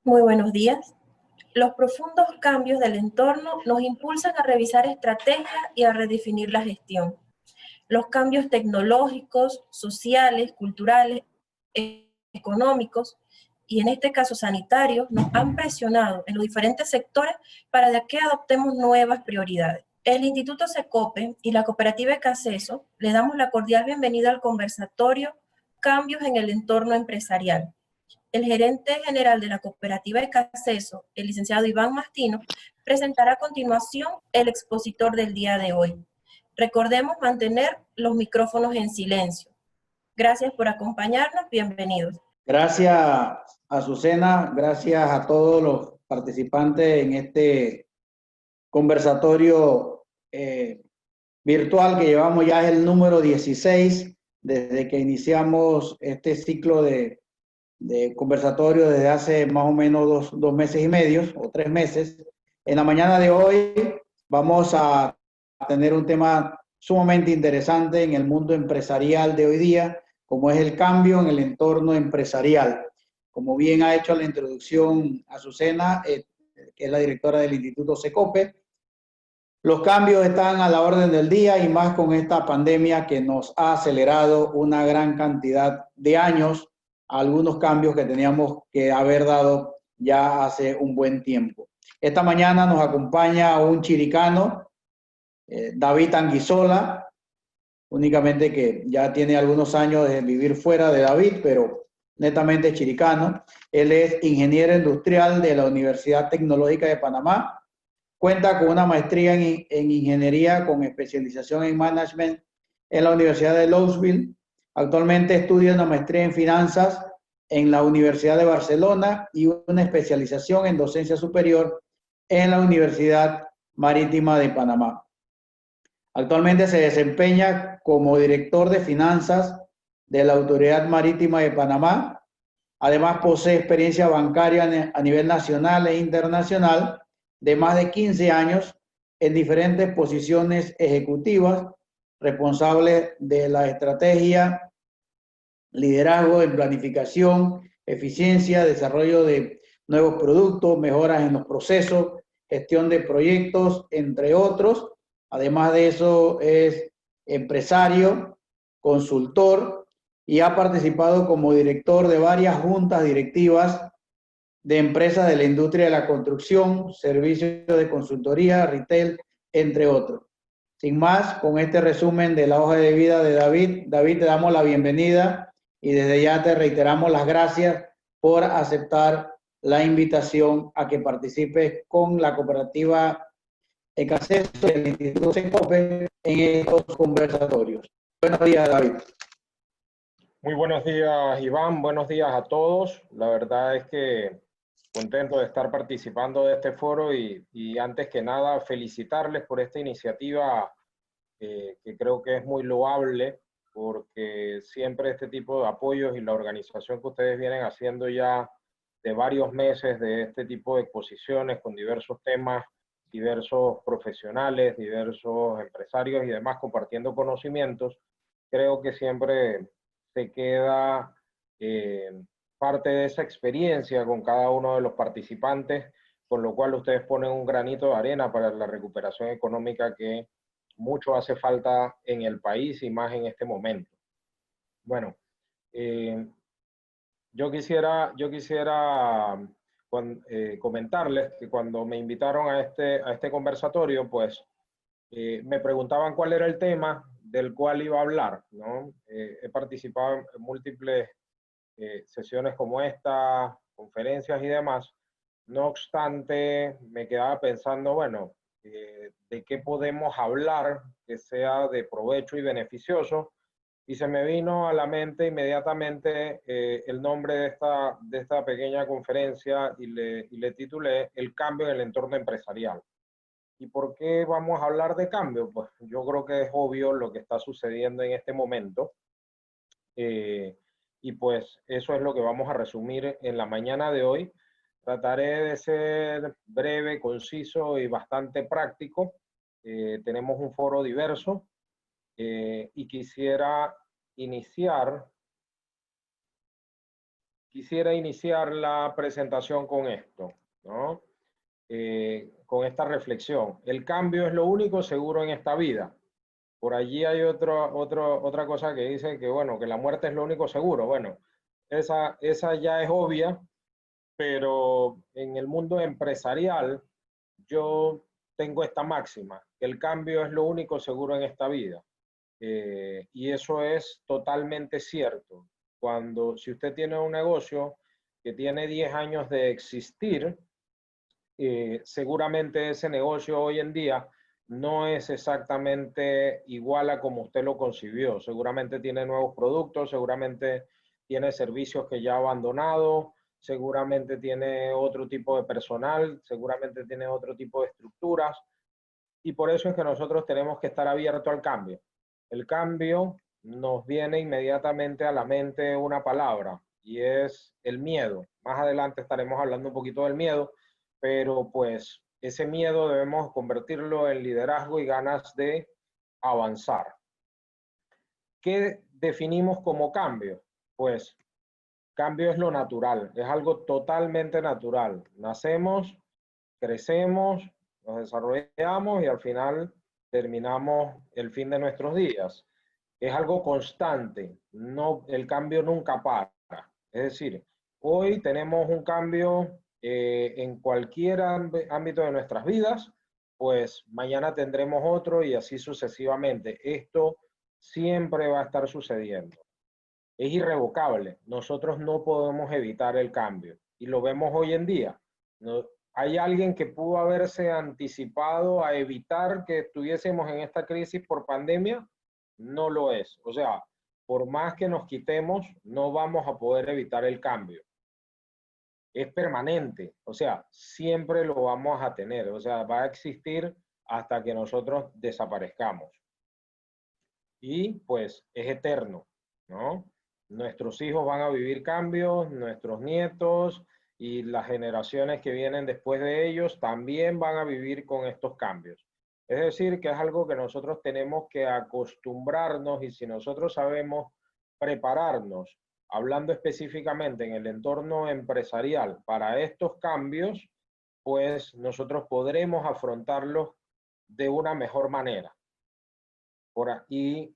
Muy buenos días. Los profundos cambios del entorno nos impulsan a revisar estrategias y a redefinir la gestión. Los cambios tecnológicos, sociales, culturales, económicos y en este caso sanitarios nos han presionado en los diferentes sectores para que adoptemos nuevas prioridades. El Instituto Secope y la cooperativa Ecaceso le damos la cordial bienvenida al conversatorio Cambios en el entorno empresarial. El gerente general de la cooperativa Ecaceso, el licenciado Iván Mastino, presentará a continuación el expositor del día de hoy. Recordemos mantener los micrófonos en silencio. Gracias por acompañarnos, bienvenidos. Gracias, Azucena, gracias a todos los participantes en este conversatorio virtual que llevamos ya es el número 16 desde que iniciamos este ciclo de conversatorio desde hace más o menos dos meses y medio o 3 meses. En la mañana de hoy vamos a tener un tema sumamente interesante en el mundo empresarial de hoy día, como es el cambio en el entorno empresarial. Como bien ha hecho la introducción Azucena, que es la directora del Instituto Secope, los cambios están a la orden del día y más con esta pandemia que nos ha acelerado una gran cantidad de años, algunos cambios que teníamos que haber dado ya hace un buen tiempo. Esta mañana nos acompaña un chiricano, David Anguissola, únicamente que ya tiene algunos años de vivir fuera de David, pero netamente chiricano. Él es ingeniero industrial de la Universidad Tecnológica de Panamá. Cuenta con una maestría en ingeniería con especialización en management en la Universidad de Louisville. Actualmente estudia una maestría en finanzas en la Universidad de Barcelona y una especialización en docencia superior en la Universidad Marítima de Panamá. Actualmente se desempeña como director de finanzas de la Autoridad Marítima de Panamá. Además posee experiencia bancaria a nivel nacional e internacional de más de 15 años en diferentes posiciones ejecutivas, responsable de la estrategia, liderazgo en planificación, eficiencia, desarrollo de nuevos productos, mejoras en los procesos, gestión de proyectos, entre otros. Además de eso, es empresario, consultor y ha participado como director de varias juntas directivas de empresas de la industria de la construcción, servicios de consultoría, retail, entre otros. Sin más, con este resumen de la hoja de vida de David, te damos la bienvenida y desde ya te reiteramos las gracias por aceptar la invitación a que participes con la cooperativa Ecaceso del Instituto Secope en estos conversatorios. Buenos días, David. Muy buenos días, Iván. Buenos días a todos. La verdad es que contento de estar participando de este foro y antes que nada felicitarles por esta iniciativa que creo que es muy loable porque siempre este tipo de apoyos y la organización que ustedes vienen haciendo ya de varios meses de este tipo de exposiciones con diversos temas, diversos profesionales, diversos empresarios y demás compartiendo conocimientos, creo que siempre se queda parte de esa experiencia con cada uno de los participantes, con lo cual ustedes ponen un granito de arena para la recuperación económica que mucho hace falta en el país y más en este momento. Bueno, yo quisiera comentarles que cuando me invitaron a este conversatorio, pues me preguntaban cuál era el tema del cual iba a hablar, ¿no? He participado en múltiples sesiones como esta, conferencias y demás. No obstante, me quedaba pensando, bueno, de qué podemos hablar que sea de provecho y beneficioso, y se me vino a la mente inmediatamente el nombre de esta pequeña conferencia y le titulé El cambio en el entorno empresarial. ¿Y por qué vamos a hablar de cambio? Pues yo creo que es obvio lo que está sucediendo en este momento. Y pues eso es lo que vamos a resumir en la mañana de hoy. Trataré de ser breve, conciso y bastante práctico. Tenemos un foro diverso y quisiera iniciar quisiera iniciar la presentación con esto, ¿no? Con esta reflexión. El cambio es lo único seguro en esta vida. Por allí hay otra cosa que dice que, bueno, que la muerte es lo único seguro. Bueno, esa ya es obvia, pero en el mundo empresarial yo tengo esta máxima: el cambio es lo único seguro en esta vida. Y eso es totalmente cierto. Si usted tiene un negocio que tiene 10 años de existir, seguramente ese negocio hoy en día no es exactamente igual a como usted lo concibió. Seguramente tiene nuevos productos, seguramente tiene servicios que ya ha abandonado, seguramente tiene otro tipo de personal, seguramente tiene otro tipo de estructuras. Y por eso es que nosotros tenemos que estar abiertos al cambio. El cambio nos viene inmediatamente a la mente una palabra, y es el miedo. Más adelante estaremos hablando un poquito del miedo, pero pues ese miedo debemos convertirlo en liderazgo y ganas de avanzar. ¿Qué definimos como cambio? Pues cambio es lo natural, es algo totalmente natural. Nacemos, crecemos, nos desarrollamos y al final terminamos el fin de nuestros días. Es algo constante, no, el cambio nunca para. Es decir, hoy tenemos un cambio en cualquier ámbito de nuestras vidas, pues mañana tendremos otro y así sucesivamente. Esto siempre va a estar sucediendo. Es irrevocable. Nosotros no podemos evitar el cambio y lo vemos hoy en día. No, ¿hay alguien que pudo haberse anticipado a evitar que estuviésemos en esta crisis por pandemia? No lo es. O sea, por más que nos quitemos, no vamos a poder evitar el cambio. Es permanente, o sea, siempre lo vamos a tener, o sea, va a existir hasta que nosotros desaparezcamos. Y pues es eterno, ¿no? Nuestros hijos van a vivir cambios, nuestros nietos y las generaciones que vienen después de ellos también van a vivir con estos cambios. Es decir, que es algo que nosotros tenemos que acostumbrarnos, y si nosotros sabemos prepararnos, hablando específicamente en el entorno empresarial para estos cambios, pues nosotros podremos afrontarlos de una mejor manera. Y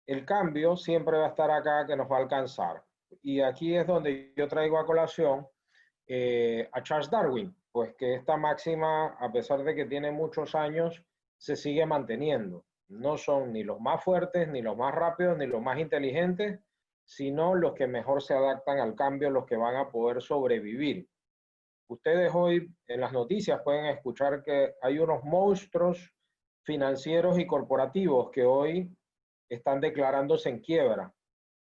el cambio siempre va a estar acá, que nos va a alcanzar. Y aquí es donde yo traigo a colación a Charles Darwin, pues que esta máxima, a pesar de que tiene muchos años, se sigue manteniendo. No son ni los más fuertes, ni los más rápidos, ni los más inteligentes, sino los que mejor se adaptan al cambio, los que van a poder sobrevivir. Ustedes hoy en las noticias pueden escuchar que hay unos monstruos financieros y corporativos que hoy están declarándose en quiebra.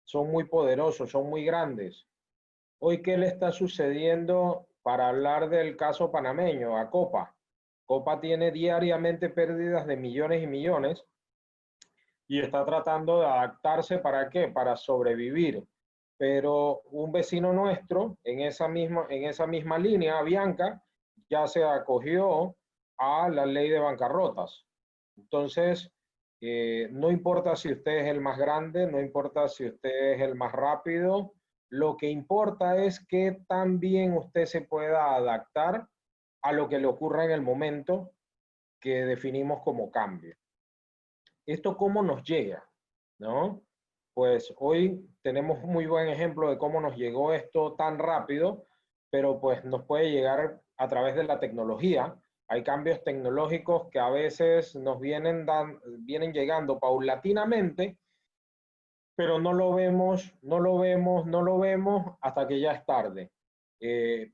Son muy poderosos, son muy grandes. Hoy, ¿qué le está sucediendo para hablar del caso panameño a Copa? Copa tiene diariamente pérdidas de millones y millones y está tratando de adaptarse. ¿Para qué? Para sobrevivir. Pero un vecino nuestro, en esa misma línea, Bianca, ya se acogió a la ley de bancarrotas. Entonces, no importa si usted es el más grande, no importa si usted es el más rápido, lo que importa es que también usted se pueda adaptar a lo que le ocurra en el momento que definimos como cambio. ¿Esto cómo nos llega? ¿No? Pues hoy tenemos un muy buen ejemplo de cómo nos llegó esto tan rápido, pero pues nos puede llegar a través de la tecnología. Hay cambios tecnológicos que a veces nos vienen llegando paulatinamente, pero no lo vemos hasta que ya es tarde.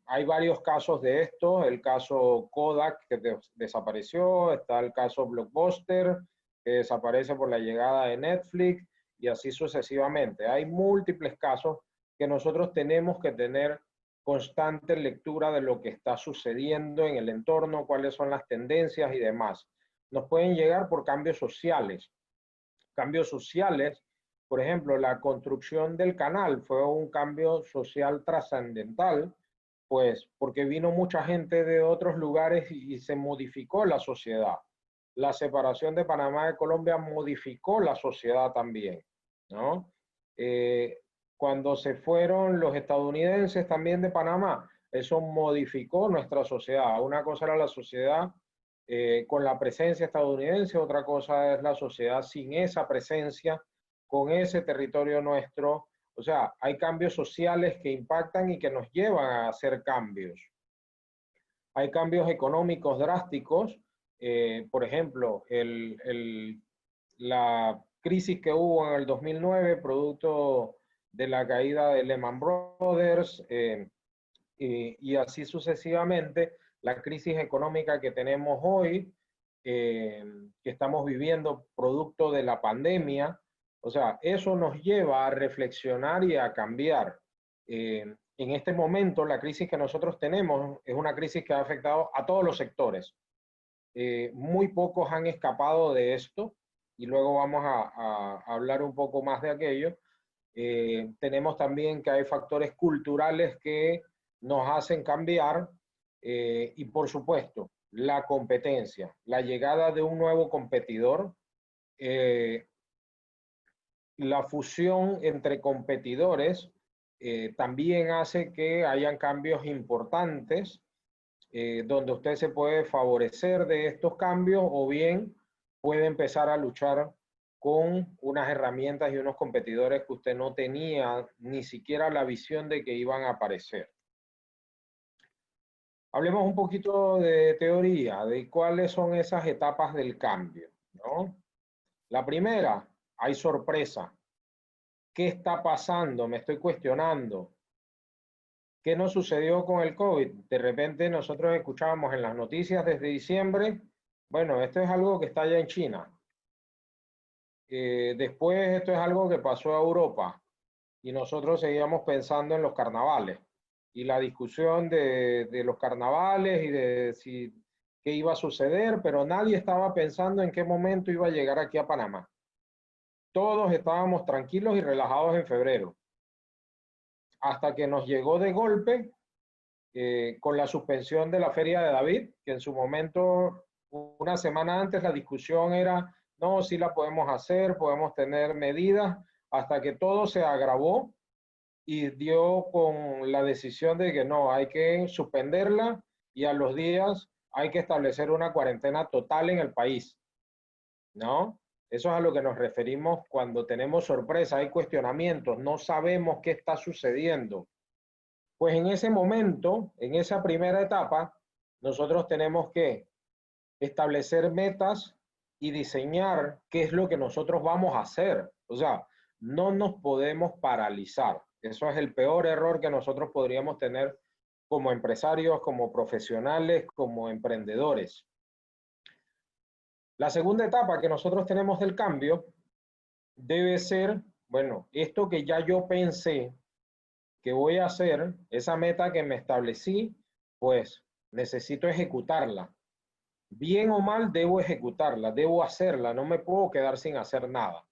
Hay varios casos de esto, el caso Kodak que desapareció, está el caso Blockbuster que desaparece por la llegada de Netflix, y así sucesivamente. Hay múltiples casos que nosotros tenemos que tener constante lectura de lo que está sucediendo en el entorno, cuáles son las tendencias y demás. Nos pueden llegar por cambios sociales. Cambios sociales, por ejemplo, la construcción del canal fue un cambio social trascendental, pues porque vino mucha gente de otros lugares y se modificó la sociedad. La separación de Panamá de Colombia modificó la sociedad también, ¿no? cuando se fueron los estadounidenses también de Panamá, eso modificó nuestra sociedad. Una cosa era la sociedad con la presencia estadounidense, otra cosa es la sociedad sin esa presencia, con ese territorio nuestro. O sea, hay cambios sociales que impactan y que nos llevan a hacer cambios. Hay cambios económicos drásticos, por ejemplo, la crisis que hubo en el 2009, producto de la caída de Lehman Brothers, y así sucesivamente, la crisis económica que tenemos hoy, que estamos viviendo producto de la pandemia. O sea, eso nos lleva a reflexionar y a cambiar. En este momento, la crisis que nosotros tenemos es una crisis que ha afectado a todos los sectores. Muy pocos han escapado de esto, y luego vamos a hablar un poco más de aquello. Tenemos también que hay factores culturales que nos hacen cambiar, y por supuesto, la competencia, la llegada de un nuevo competidor, la fusión entre competidores también hace que hayan cambios importantes, donde usted se puede favorecer de estos cambios o bien puede empezar a luchar con unas herramientas y unos competidores que usted no tenía ni siquiera la visión de que iban a aparecer. Hablemos un poquito de teoría, de cuáles son esas etapas del cambio, ¿no? La primera, hay sorpresa. ¿Qué está pasando? Me estoy cuestionando. ¿Qué nos sucedió con el COVID? De repente nosotros escuchábamos en las noticias desde diciembre, bueno, esto es algo que está allá en China. Después esto es algo que pasó a Europa y nosotros seguíamos pensando en los carnavales y la discusión de los carnavales y de si qué iba a suceder, pero nadie estaba pensando en qué momento iba a llegar aquí a Panamá. Todos estábamos tranquilos y relajados en febrero, hasta que nos llegó de golpe con la suspensión de la Feria de David, que en su momento, una semana antes, la discusión era, no, sí la podemos hacer, podemos tener medidas, hasta que todo se agravó y dio con la decisión de que no, hay que suspenderla y a los días hay que establecer una cuarentena total en el país, ¿no? Eso es a lo que nos referimos cuando tenemos sorpresa, hay cuestionamientos, no sabemos qué está sucediendo. Pues en ese momento, en esa primera etapa, nosotros tenemos que establecer metas y diseñar qué es lo que nosotros vamos a hacer. O sea, no nos podemos paralizar. Eso es el peor error que nosotros podríamos tener como empresarios, como profesionales, como emprendedores. La segunda etapa que nosotros tenemos del cambio debe ser, bueno, esto que ya yo pensé que voy a hacer, esa meta que me establecí, pues necesito ejecutarla. Bien o mal, debo ejecutarla, debo hacerla, no me puedo quedar sin hacer nada.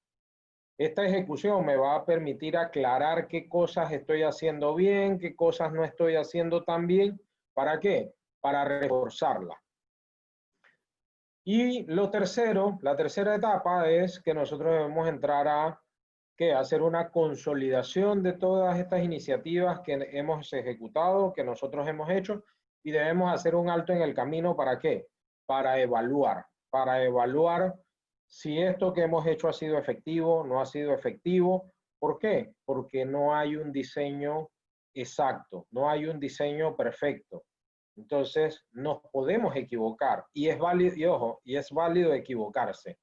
Esta ejecución me va a permitir aclarar qué cosas estoy haciendo bien, qué cosas no estoy haciendo tan bien. ¿Para qué? Para reforzarla. Y lo tercero, la tercera etapa es que nosotros debemos entrar a hacer una consolidación de todas estas iniciativas que hemos ejecutado, que nosotros hemos hecho, y debemos hacer un alto en el camino. ¿Para qué? Para evaluar si esto que hemos hecho ha sido efectivo, no ha sido efectivo. ¿Por qué? Porque no hay un diseño exacto, no hay un diseño perfecto. Entonces, nos podemos equivocar y es válido, y ojo, y es válido equivocarse.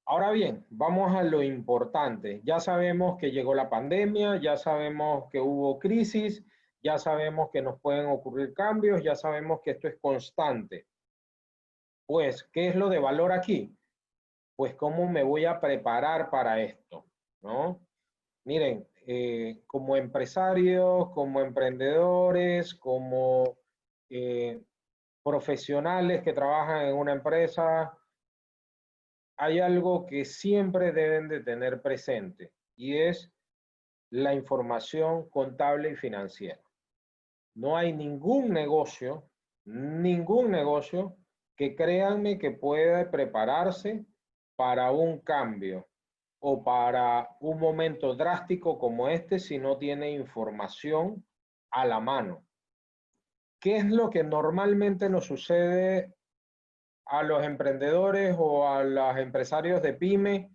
Ahora bien, vamos a lo importante. Ya sabemos que llegó la pandemia, ya sabemos que hubo crisis, ya sabemos que nos pueden ocurrir cambios, ya sabemos que esto es constante. Pues, ¿qué es lo de valor aquí? Pues, ¿cómo me voy a preparar para esto? ¿No? Miren, como empresarios, como emprendedores, como profesionales que trabajan en una empresa, hay algo que siempre deben de tener presente y es la información contable y financiera. No hay ningún negocio que créanme que pueda prepararse para un cambio o para un momento drástico como este si no tiene información a la mano. ¿Qué es lo que normalmente nos sucede a los emprendedores o a los empresarios de pyme?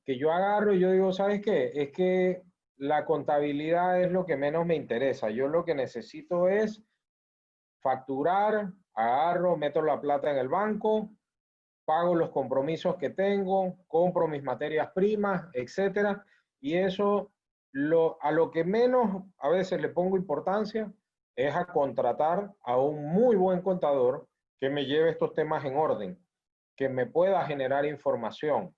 Que yo agarro y yo digo, ¿sabes qué? Es que la contabilidad es lo que menos me interesa. Yo lo que necesito es facturar, agarro, meto la plata en el banco, pago los compromisos que tengo, compro mis materias primas, etcétera. Y eso, a lo que menos a veces le pongo importancia es a contratar a un muy buen contador que me lleve estos temas en orden, que me pueda generar información.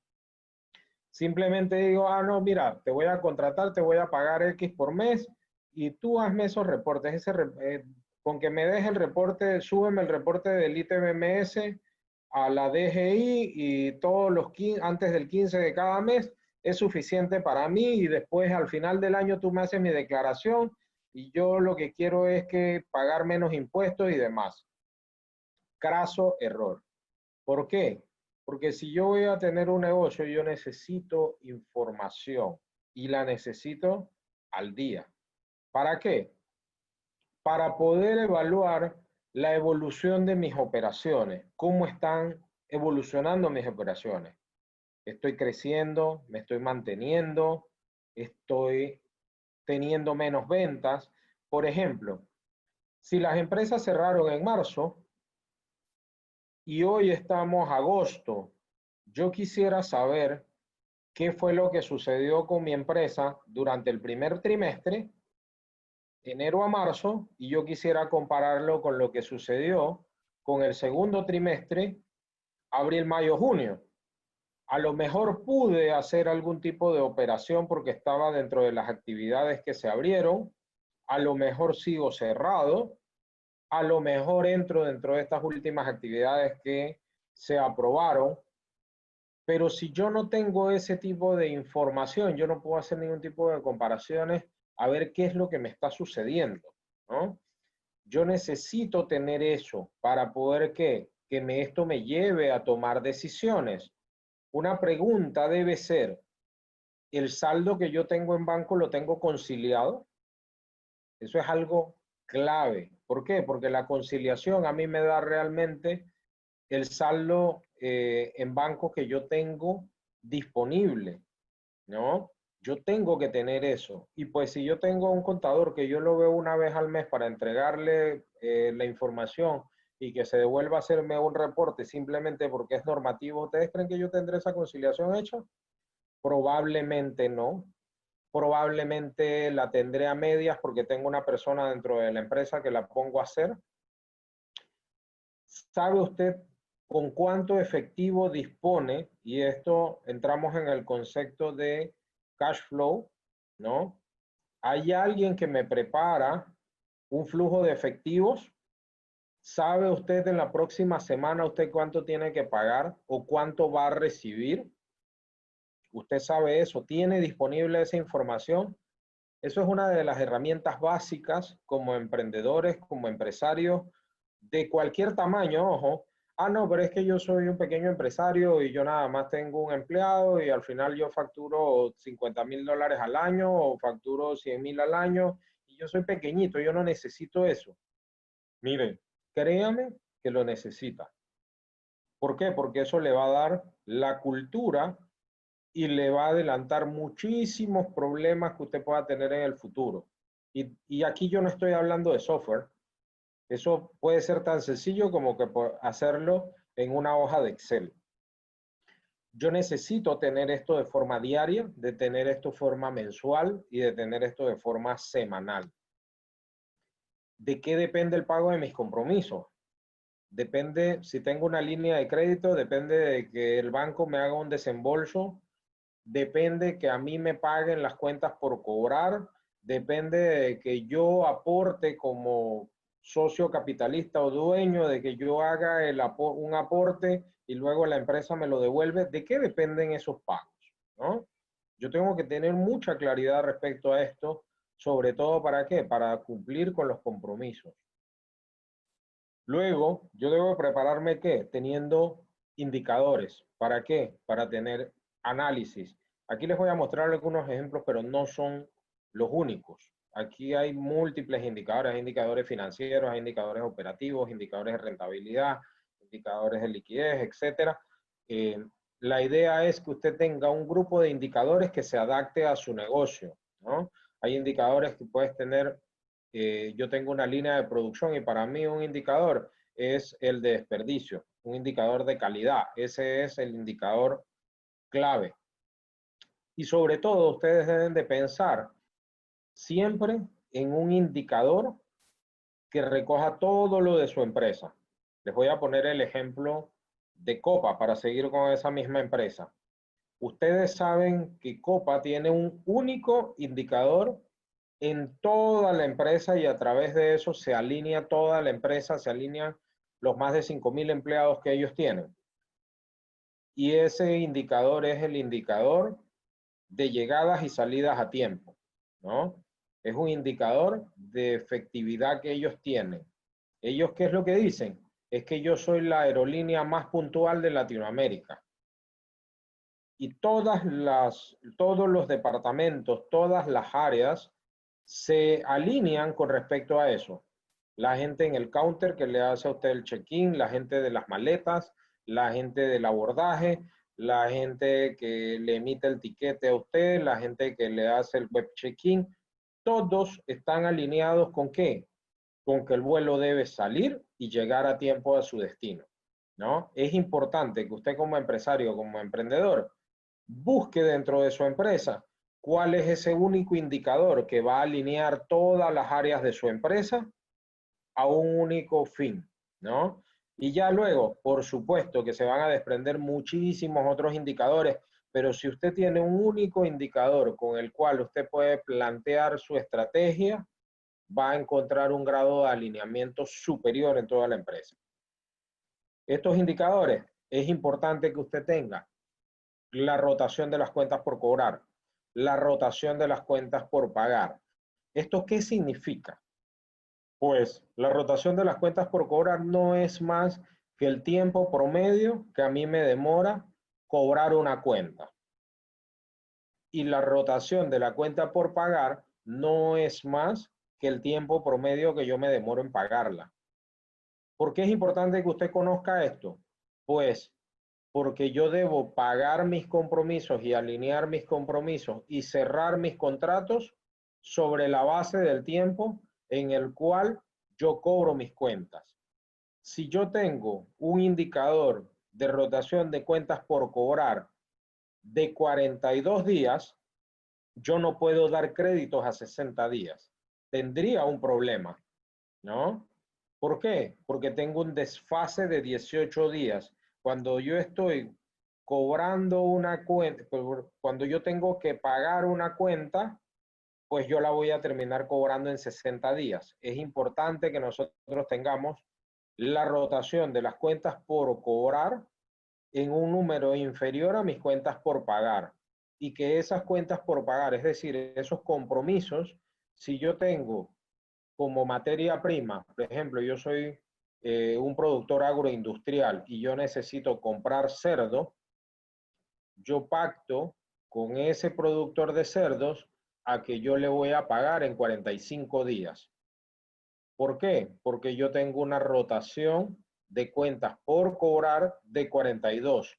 Simplemente digo, ah, no, mira, te voy a contratar, te voy a pagar X por mes y tú hazme esos reportes. Con que me des el reporte, súbeme el reporte del ITBMS a la DGI y todos los antes del 15 de cada mes es suficiente para mí, y después al final del año tú me haces mi declaración y yo lo que quiero es que pagar menos impuestos y demás. Craso error. ¿Por qué? Porque si yo voy a tener un negocio, yo necesito información y la necesito al día. ¿Para qué? Para poder evaluar la evolución de mis operaciones, cómo están evolucionando mis operaciones. Estoy creciendo, me estoy manteniendo, estoy teniendo menos ventas. Por ejemplo, si las empresas cerraron en marzo y hoy estamos agosto, yo quisiera saber qué fue lo que sucedió con mi empresa durante el primer trimestre, enero a marzo, y yo quisiera compararlo con lo que sucedió con el segundo trimestre, abril, mayo, junio. A lo mejor pude hacer algún tipo de operación porque estaba dentro de las actividades que se abrieron, a lo mejor sigo cerrado, a lo mejor entro dentro de estas últimas actividades que se aprobaron, pero si yo no tengo ese tipo de información, yo no puedo hacer ningún tipo de comparaciones a ver qué es lo que me está sucediendo, ¿no? Yo necesito tener eso para poder que esto me lleve a tomar decisiones. Una pregunta debe ser, ¿el saldo que yo tengo en banco lo tengo conciliado? Eso es algo clave. ¿Por qué? Porque la conciliación a mí me da realmente el saldo en banco que yo tengo disponible, ¿no? Yo tengo que tener eso. Y pues si yo tengo un contador que yo lo veo una vez al mes para entregarle la información y que se devuelva a hacerme un reporte simplemente porque es normativo, ¿ustedes creen que yo tendré esa conciliación hecha? Probablemente no. Probablemente la tendré a medias porque tengo una persona dentro de la empresa que la pongo a hacer. ¿Sabe usted con cuánto efectivo dispone? Y esto entramos en el concepto de cash flow, ¿no? ¿Hay alguien que me prepara un flujo de efectivos? ¿Sabe usted en la próxima semana usted cuánto tiene que pagar o cuánto va a recibir? ¿Usted sabe eso? ¿Tiene disponible esa información? Eso es una de las herramientas básicas como emprendedores, como empresarios de cualquier tamaño, ojo. Ah, no, pero es que yo soy un pequeño empresario y yo nada más tengo un empleado y al final yo facturo $50,000 al año o facturo 100,000 al año y yo soy pequeñito, yo no necesito eso. Mire, créame que lo necesita. ¿Por qué? Porque eso le va a dar la cultura y le va a adelantar muchísimos problemas que usted pueda tener en el futuro. Y aquí yo no estoy hablando de software. Eso puede ser tan sencillo como que hacerlo en una hoja de Excel. Yo necesito tener esto de forma diaria, de tener esto de forma mensual y de tener esto de forma semanal. ¿De qué depende el pago de mis compromisos? Depende, si tengo una línea de crédito, depende de que el banco me haga un desembolso, depende que a mí me paguen las cuentas por cobrar, depende de que yo aporte como socio capitalista o dueño, de que yo haga un aporte y luego la empresa me lo devuelve. ¿De qué dependen esos pagos? ¿No? Yo tengo que tener mucha claridad respecto a esto, sobre todo ¿para qué? Para cumplir con los compromisos. Luego, yo debo prepararme, ¿qué? Teniendo indicadores. ¿Para qué? Para tener análisis. Aquí les voy a mostrar algunos ejemplos, pero no son los únicos. Aquí hay múltiples indicadores, hay indicadores financieros, hay indicadores operativos, indicadores de rentabilidad, indicadores de liquidez, etc. La idea es que usted tenga un grupo de indicadores que se adapte a su negocio, ¿no? Hay indicadores que puedes tener, yo tengo una línea de producción y para mí un indicador es el de desperdicio, un indicador de calidad. Ese es el indicador clave. Y sobre todo, ustedes deben de pensar siempre en un indicador que recoja todo lo de su empresa. Les voy a poner el ejemplo de Copa para seguir con esa misma empresa. Ustedes saben que Copa tiene un único indicador en toda la empresa y a través de eso se alinea toda la empresa, se alinean los más de 5.000 empleados que ellos tienen. Y ese indicador es el indicador de llegadas y salidas a tiempo, ¿no? Es un indicador de efectividad que ellos tienen. ¿Ellos qué es lo que dicen? Es que yo soy la aerolínea más puntual de Latinoamérica. Y todos los departamentos, todas las áreas se alinean con respecto a eso. La gente en el counter que le hace a usted el check-in, la gente de las maletas, la gente del abordaje, la gente que le emite el tiquete a usted, la gente que le hace el web check-in, todos están alineados ¿con qué? Con que el vuelo debe salir y llegar a tiempo a su destino, ¿no? Es importante que usted como empresario, como emprendedor, busque dentro de su empresa cuál es ese único indicador que va a alinear todas las áreas de su empresa a un único fin, ¿no? Y ya luego, por supuesto que se van a desprender muchísimos otros indicadores, pero si usted tiene un único indicador con el cual usted puede plantear su estrategia, va a encontrar un grado de alineamiento superior en toda la empresa. Estos indicadores es importante que usted tenga la rotación de las cuentas por cobrar, la rotación de las cuentas por pagar. ¿Esto qué significa? Pues la rotación de las cuentas por cobrar no es más que el tiempo promedio que a mí me demora cobrar una cuenta. Y la rotación de la cuenta por pagar no es más que el tiempo promedio que yo me demoro en pagarla. ¿Por qué es importante que usted conozca esto? Pues porque yo debo pagar mis compromisos y alinear mis compromisos y cerrar mis contratos sobre la base del tiempo en el cual yo cobro mis cuentas. Si yo tengo un indicador de rotación de cuentas por cobrar de 42 días, yo no puedo dar créditos a 60 días. Tendría un problema, ¿no? ¿Por qué? Porque tengo un desfase de 18 días. Cuando yo estoy cobrando una cuenta, cuando yo tengo que pagar una cuenta, pues yo la voy a terminar cobrando en 60 días. Es importante que nosotros tengamos la rotación de las cuentas por cobrar en un número inferior a mis cuentas por pagar. Y que esas cuentas por pagar, es decir, esos compromisos, si yo tengo como materia prima, por ejemplo, yo soy un productor agroindustrial y yo necesito comprar cerdo, yo pacto con ese productor de cerdos a que yo le voy a pagar en 45 días. ¿Por qué? Porque yo tengo una rotación de cuentas por cobrar de 42.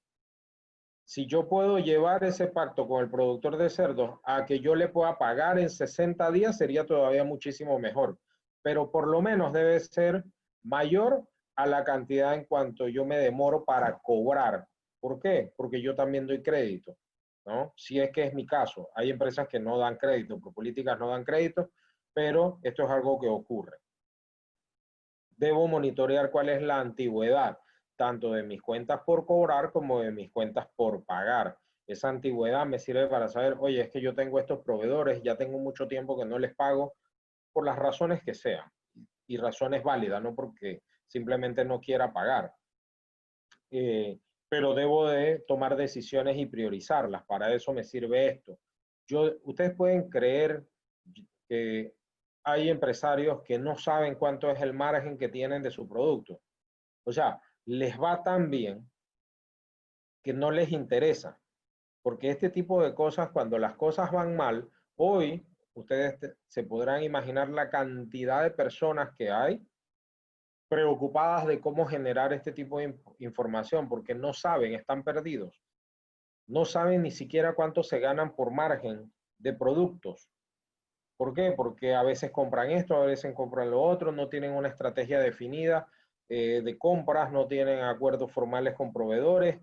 Si yo puedo llevar ese pacto con el productor de cerdos a que yo le pueda pagar en 60 días, sería todavía muchísimo mejor. Pero por lo menos debe ser mayor a la cantidad en cuanto yo me demoro para cobrar. ¿Por qué? Porque yo también doy crédito, ¿no? Si es que es mi caso. Hay empresas que no dan crédito, por políticas no dan crédito, pero esto es algo que ocurre. Debo monitorear cuál es la antigüedad, tanto de mis cuentas por cobrar como de mis cuentas por pagar. Esa antigüedad me sirve para saber, oye, es que yo tengo estos proveedores, ya tengo mucho tiempo que no les pago, por las razones que sean, y razones válidas, no porque simplemente no quiera pagar. Pero debo de tomar decisiones y priorizarlas. Para eso me sirve esto. Ustedes pueden creer que hay empresarios que no saben cuánto es el margen que tienen de su producto. O sea, les va tan bien que no les interesa, Porque este tipo de cosas, cuando las cosas van mal, hoy ustedes se podrán imaginar la cantidad de personas que hay preocupadas de cómo generar este tipo de información, porque no saben, están perdidos. No saben ni siquiera cuánto se ganan por margen de productos. ¿Por qué? Porque a veces compran esto, a veces compran lo otro, no tienen una estrategia definida de compras, no tienen acuerdos formales con proveedores,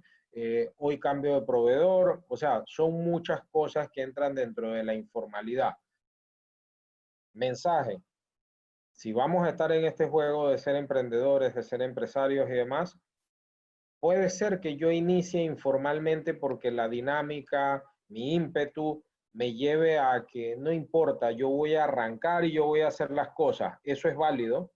hoy cambio de proveedor, o sea, son muchas cosas que entran dentro de la informalidad. Mensaje: si vamos a estar en este juego de ser emprendedores, de ser empresarios y demás, puede ser que yo inicie informalmente porque la dinámica, mi ímpetu, me lleve a que no importa, yo voy a arrancar y yo voy a hacer las cosas. Eso es válido.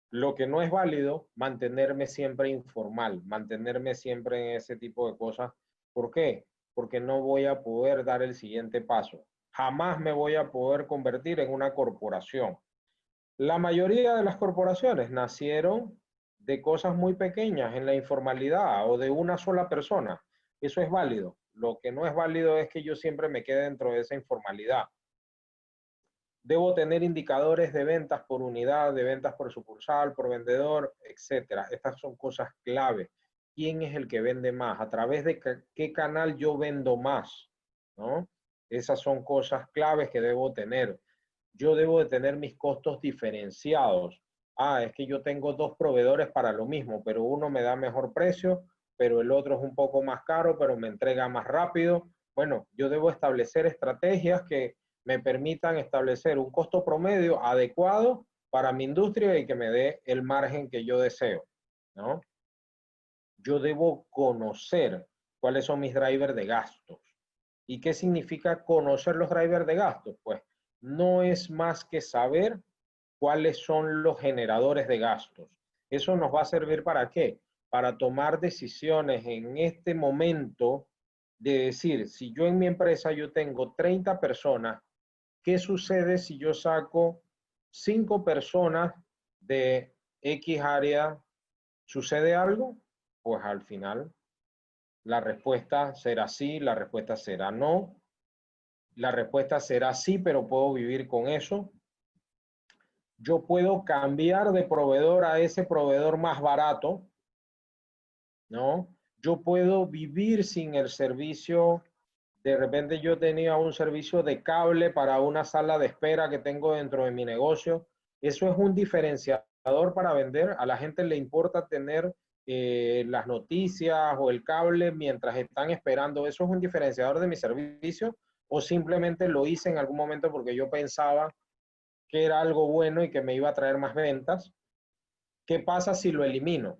Lo que no es válido, mantenerme siempre informal, mantenerme siempre en ese tipo de cosas. ¿Por qué? Porque no voy a poder dar el siguiente paso. Jamás me voy a poder convertir en una corporación. La mayoría de las corporaciones nacieron de cosas muy pequeñas en la informalidad o de una sola persona. Eso es válido. Lo que no es válido es que yo siempre me quede dentro de esa informalidad. Debo tener indicadores de ventas por unidad, de ventas por sucursal, por vendedor, etcétera. Estas son cosas clave. ¿Quién es el que vende más? ¿A través de qué canal yo vendo más? ¿No? Esas son cosas claves que debo tener. Yo debo de tener mis costos diferenciados. Ah, es que yo tengo dos proveedores para lo mismo, pero uno me da mejor precio, pero el otro es un poco más caro, pero me entrega más rápido. Bueno, yo debo establecer estrategias que me permitan establecer un costo promedio adecuado para mi industria y que me dé el margen que yo deseo, ¿no? Yo debo conocer cuáles son mis drivers de gastos. ¿Y qué significa conocer los drivers de gastos? Pues no es más que saber cuáles son los generadores de gastos. ¿Eso nos va a servir para qué? Para tomar decisiones en este momento de decir, si yo en mi empresa yo tengo 30 personas, ¿qué sucede si yo saco 5 personas de X área? ¿Sucede algo? Pues al final la respuesta será sí, la respuesta será no, la respuesta será sí, pero puedo vivir con eso. Yo puedo cambiar de proveedor a ese proveedor más barato, ¿no? Yo puedo vivir sin el servicio. De repente yo tenía un servicio de cable para una sala de espera que tengo dentro de mi negocio. Eso es un diferenciador para vender. A la gente le importa tener las noticias o el cable mientras están esperando. ¿Eso es un diferenciador de mi servicio? ¿O simplemente lo hice en algún momento porque yo pensaba que era algo bueno y que me iba a traer más ventas? ¿Qué pasa si lo elimino?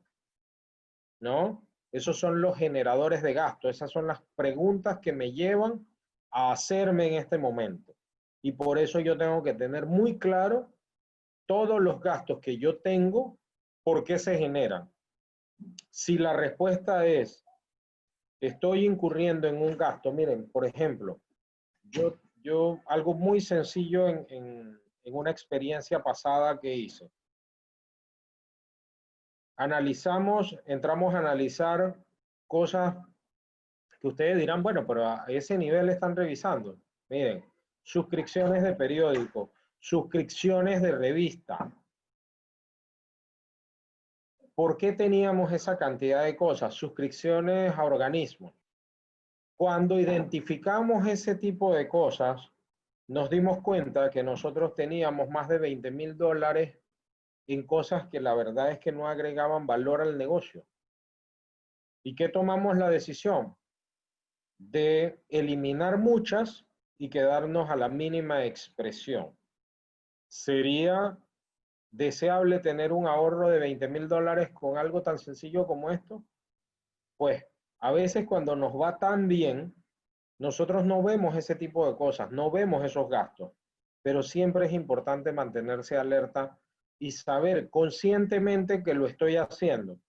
¿No? Esos son los generadores de gasto. Esas son las preguntas que me llevan a hacerme en este momento. Y por eso yo tengo que tener muy claro todos los gastos que yo tengo, por qué se generan. Si la respuesta es, estoy incurriendo en un gasto, miren, por ejemplo, algo muy sencillo en una experiencia pasada que hice. Entramos a analizar cosas que ustedes dirán, bueno, pero a ese nivel están revisando. Miren, suscripciones de periódico, suscripciones de revista. ¿Por qué teníamos esa cantidad de cosas? Suscripciones a organismos. Cuando identificamos ese tipo de cosas, nos dimos cuenta que nosotros teníamos más de $20,000 en cosas que la verdad es que no agregaban valor al negocio. ¿Y qué tomamos la decisión? De eliminar muchas y quedarnos a la mínima expresión. ¿Sería deseable tener un ahorro de $20,000 con algo tan sencillo como esto? Pues a veces cuando nos va tan bien, nosotros no vemos ese tipo de cosas, no vemos esos gastos, pero siempre es importante mantenerse alerta y saber conscientemente que lo estoy haciendo.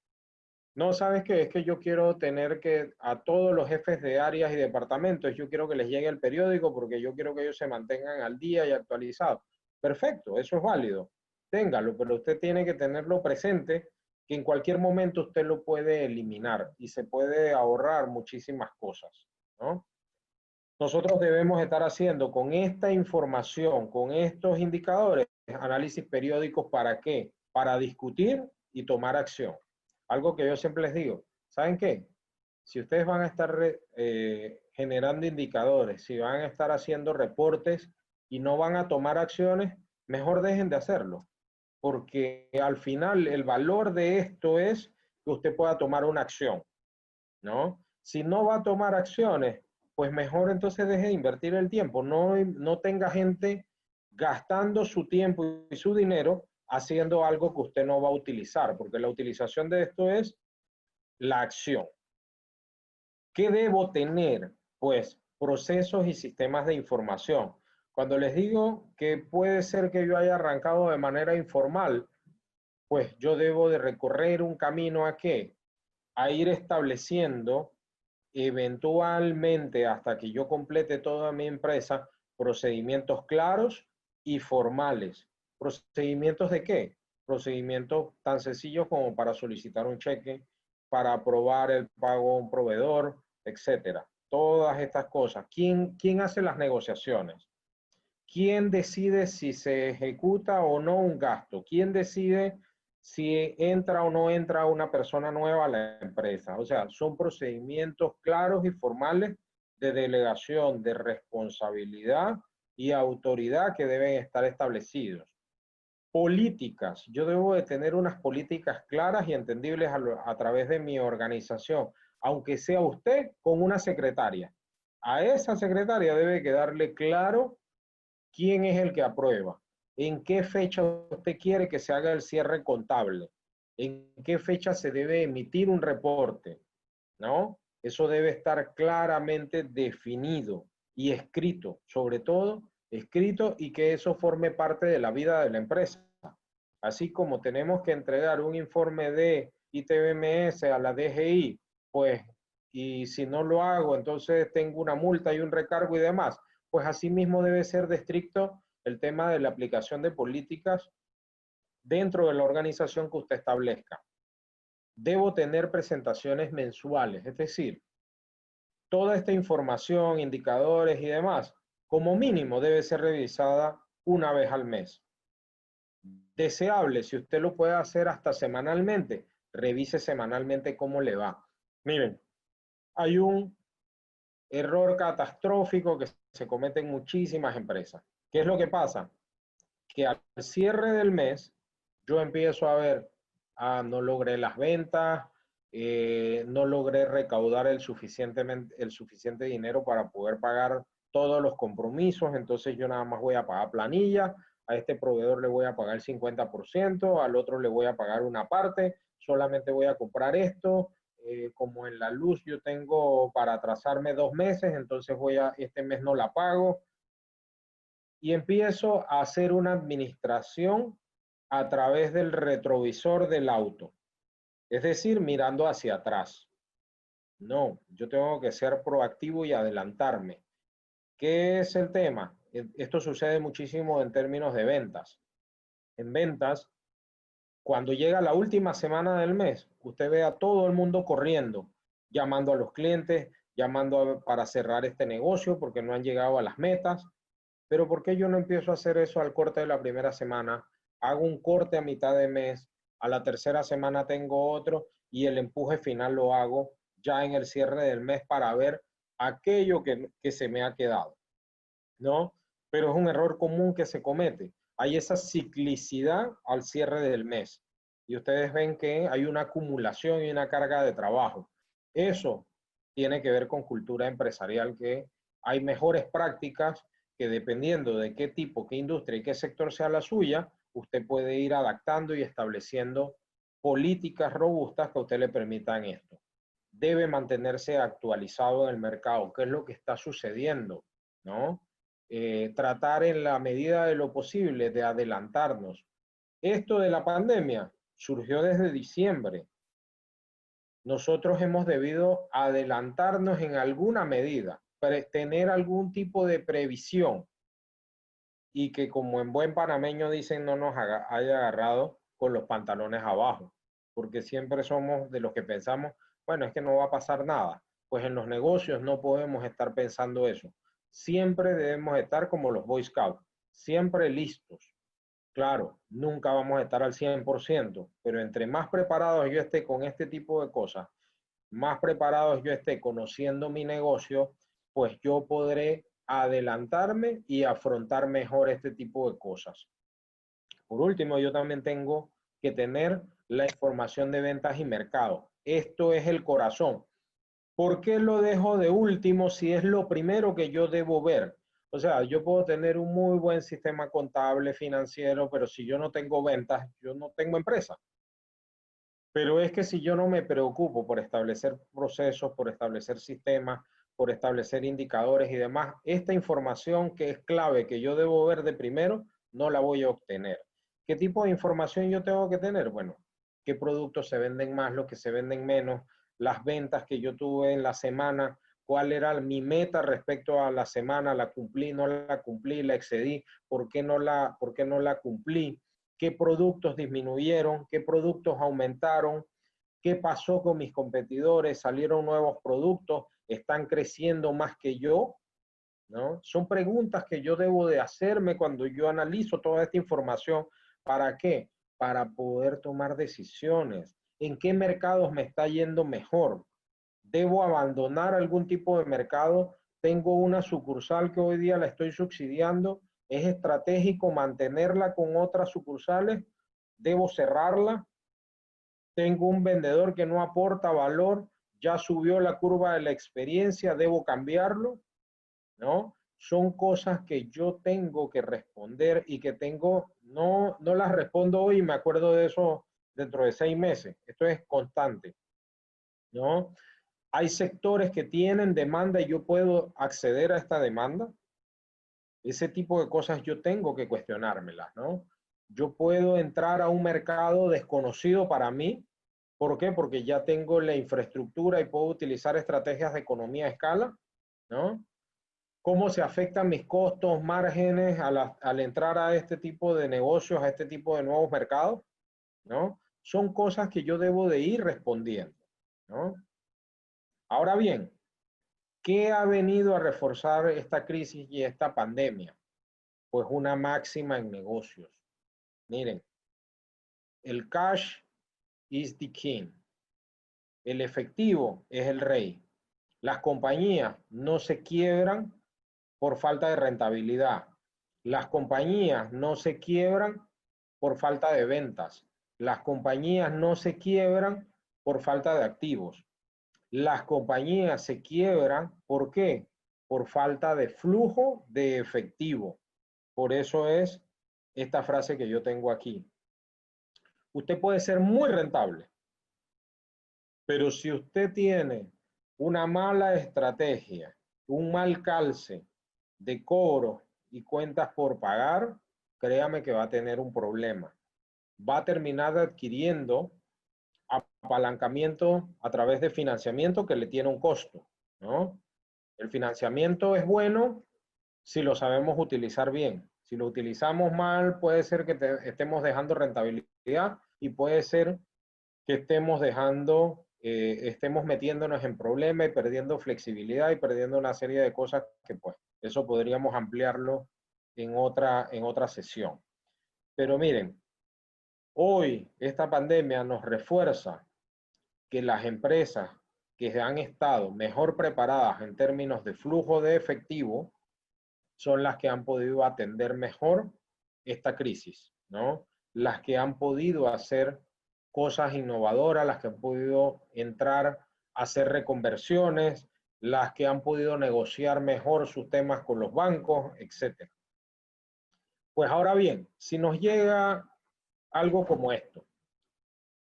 No, ¿sabes qué? Es que yo quiero tener que a todos los jefes de áreas y departamentos, yo quiero que les llegue el periódico porque yo quiero que ellos se mantengan al día y actualizados. Perfecto, eso es válido. Téngalo, pero usted tiene que tenerlo presente que en cualquier momento usted lo puede eliminar y se puede ahorrar muchísimas cosas, ¿no? Nosotros debemos estar haciendo con esta información, con estos indicadores, análisis periódicos. ¿Para qué? Para discutir y tomar acción. Algo que yo siempre les digo, ¿saben qué? Si ustedes van a estar generando indicadores, si van a estar haciendo reportes y no van a tomar acciones, mejor dejen de hacerlo. Porque al final el valor de esto es que usted pueda tomar una acción, ¿no? Si no va a tomar acciones, pues mejor entonces deje de invertir el tiempo. No tenga gente gastando su tiempo y su dinero haciendo algo que usted no va a utilizar, porque la utilización de esto es la acción. ¿Qué debo tener? Pues procesos y sistemas de información. Cuando les digo que puede ser que yo haya arrancado de manera informal, pues yo debo de recorrer un camino ¿a qué? A ir estableciendo eventualmente, hasta que yo complete toda mi empresa, procedimientos claros y formales. ¿Procedimientos de qué? Procedimientos tan sencillos como para solicitar un cheque, para aprobar el pago a un proveedor, etcétera. Todas estas cosas. ¿Quién hace las negociaciones? ¿Quién decide si se ejecuta o no un gasto? ¿Quién decide si entra o no entra una persona nueva a la empresa? O sea, son procedimientos claros y formales de delegación, de responsabilidad y autoridad que deben estar establecidos. Políticas. Yo debo de tener unas políticas claras y entendibles a través de mi organización, aunque sea usted con una secretaria. A esa secretaria debe quedarle claro quién es el que aprueba, en qué fecha usted quiere que se haga el cierre contable, en qué fecha se debe emitir un reporte, ¿no? Eso debe estar claramente definido y escrito, sobre todo escrito, y que eso forme parte de la vida de la empresa. Así como tenemos que entregar un informe de ITBMS a la DGI, pues, y si no lo hago, entonces tengo una multa y un recargo y demás. Pues así mismo debe ser de estricto el tema de la aplicación de políticas dentro de la organización que usted establezca. Debo tener presentaciones mensuales, es decir, toda esta información, indicadores y demás, como mínimo debe ser revisada una vez al mes. Deseable, si usted lo puede hacer hasta semanalmente, revise semanalmente cómo le va. Miren, hay un error catastrófico que se comete en muchísimas empresas. ¿Qué es lo que pasa? Que al cierre del mes yo empiezo a ver, no logré las ventas, no logré recaudar el suficiente dinero para poder pagar todos los compromisos, entonces yo nada más voy a pagar planilla, a este proveedor le voy a pagar el 50%, al otro le voy a pagar una parte, solamente voy a comprar esto, como en la luz yo tengo para atrasarme 2 meses, entonces este mes no la pago, y empiezo a hacer una administración a través del retrovisor del auto, es decir, mirando hacia atrás. No, yo tengo que ser proactivo y adelantarme. ¿Qué es el tema? Esto sucede muchísimo en términos de ventas. En ventas, cuando llega la última semana del mes, usted ve a todo el mundo corriendo, llamando a los clientes, para cerrar este negocio porque no han llegado a las metas. Pero ¿por qué yo no empiezo a hacer eso al corte de la primera semana? Hago un corte a mitad de mes, a la tercera semana tengo otro y el empuje final lo hago ya en el cierre del mes para ver aquello que se me ha quedado, ¿no? Pero es un error común que se comete. Hay esa ciclicidad al cierre del mes y ustedes ven que hay una acumulación y una carga de trabajo. Eso tiene que ver con cultura empresarial, que hay mejores prácticas que dependiendo de qué tipo, qué industria y qué sector sea la suya, usted puede ir adaptando y estableciendo políticas robustas que a usted le permitan esto. Debe mantenerse actualizado en el mercado, qué es lo que está sucediendo, ¿no? Tratar en la medida de lo posible de adelantarnos. Esto de la pandemia surgió desde diciembre. Nosotros hemos debido adelantarnos en alguna medida, tener algún tipo de previsión y que, como en buen panameño dicen, no nos haya agarrado con los pantalones abajo, porque siempre somos de los que pensamos, bueno, es que no va a pasar nada. Pues en los negocios no podemos estar pensando eso. Siempre debemos estar como los Boy Scouts, siempre listos. Claro, nunca vamos a estar al 100%, pero entre más preparados yo esté con este tipo de cosas, más preparados yo esté conociendo mi negocio, pues yo podré adelantarme y afrontar mejor este tipo de cosas. Por último, yo también tengo que tener la información de ventas y mercado. Esto es el corazón. ¿Por qué lo dejo de último si es lo primero que yo debo ver? O sea, yo puedo tener un muy buen sistema contable, financiero, pero si yo no tengo ventas, yo no tengo empresa. Pero es que si yo no me preocupo por establecer procesos, por establecer sistemas, por establecer indicadores y demás, esta información que es clave, que yo debo ver de primero, no la voy a obtener. ¿Qué tipo de información yo tengo que tener? Bueno, qué productos se venden más, los que se venden menos, las ventas que yo tuve en la semana, cuál era mi meta respecto a la semana, la cumplí, no la cumplí, la excedí, por qué no la cumplí, qué productos disminuyeron, qué productos aumentaron, qué pasó con mis competidores, salieron nuevos productos, están creciendo más que yo, ¿no? Son preguntas que yo debo de hacerme cuando yo analizo toda esta información. ¿Para qué? Para poder tomar decisiones. ¿En qué mercados me está yendo mejor? ¿Debo abandonar algún tipo de mercado? Tengo una sucursal que hoy día la estoy subsidiando. ¿Es estratégico mantenerla con otras sucursales? ¿Debo cerrarla? Tengo un vendedor que no aporta valor, ya subió la curva de la experiencia, ¿debo cambiarlo? ¿No? Son cosas que yo tengo que responder y que tengo, no las respondo hoy y me acuerdo de eso dentro de 6 meses. Esto es constante, ¿no? Hay sectores que tienen demanda y yo puedo acceder a esta demanda. Ese tipo de cosas yo tengo que cuestionármelas, ¿no? Yo puedo entrar a un mercado desconocido para mí. ¿Por qué? Porque ya tengo la infraestructura y puedo utilizar estrategias de economía a escala, ¿no? ¿Cómo se afectan mis costos, márgenes al entrar a este tipo de negocios, a este tipo de nuevos mercados, ¿no? Son cosas que yo debo de ir respondiendo, ¿no? Ahora bien, ¿qué ha venido a reforzar esta crisis y esta pandemia? Pues una máxima en negocios. Miren, el cash is the king. El efectivo es el rey. Las compañías no se quiebran por falta de rentabilidad. Las compañías no se quiebran por falta de ventas. Las compañías no se quiebran por falta de activos. Las compañías se quiebran, ¿por qué? Por falta de flujo de efectivo. Por eso es esta frase que yo tengo aquí. Usted puede ser muy rentable, pero si usted tiene una mala estrategia, un mal calce de cobro y cuentas por pagar, créame que va a tener un problema. Va a terminar adquiriendo apalancamiento a través de financiamiento que le tiene un costo, ¿no? El financiamiento es bueno si lo sabemos utilizar bien. Si lo utilizamos mal, puede ser que estemos dejando rentabilidad y puede ser que estemos metiéndonos en problemas y perdiendo flexibilidad y perdiendo una serie de cosas que pues eso podríamos ampliarlo en otra sesión. Pero miren, hoy esta pandemia nos refuerza que las empresas que han estado mejor preparadas en términos de flujo de efectivo son las que han podido atender mejor esta crisis, ¿no? Las que han podido hacer cosas innovadoras, las que han podido entrar a hacer reconversiones, las que han podido negociar mejor sus temas con los bancos, etc. Pues ahora bien, si nos llega algo como esto,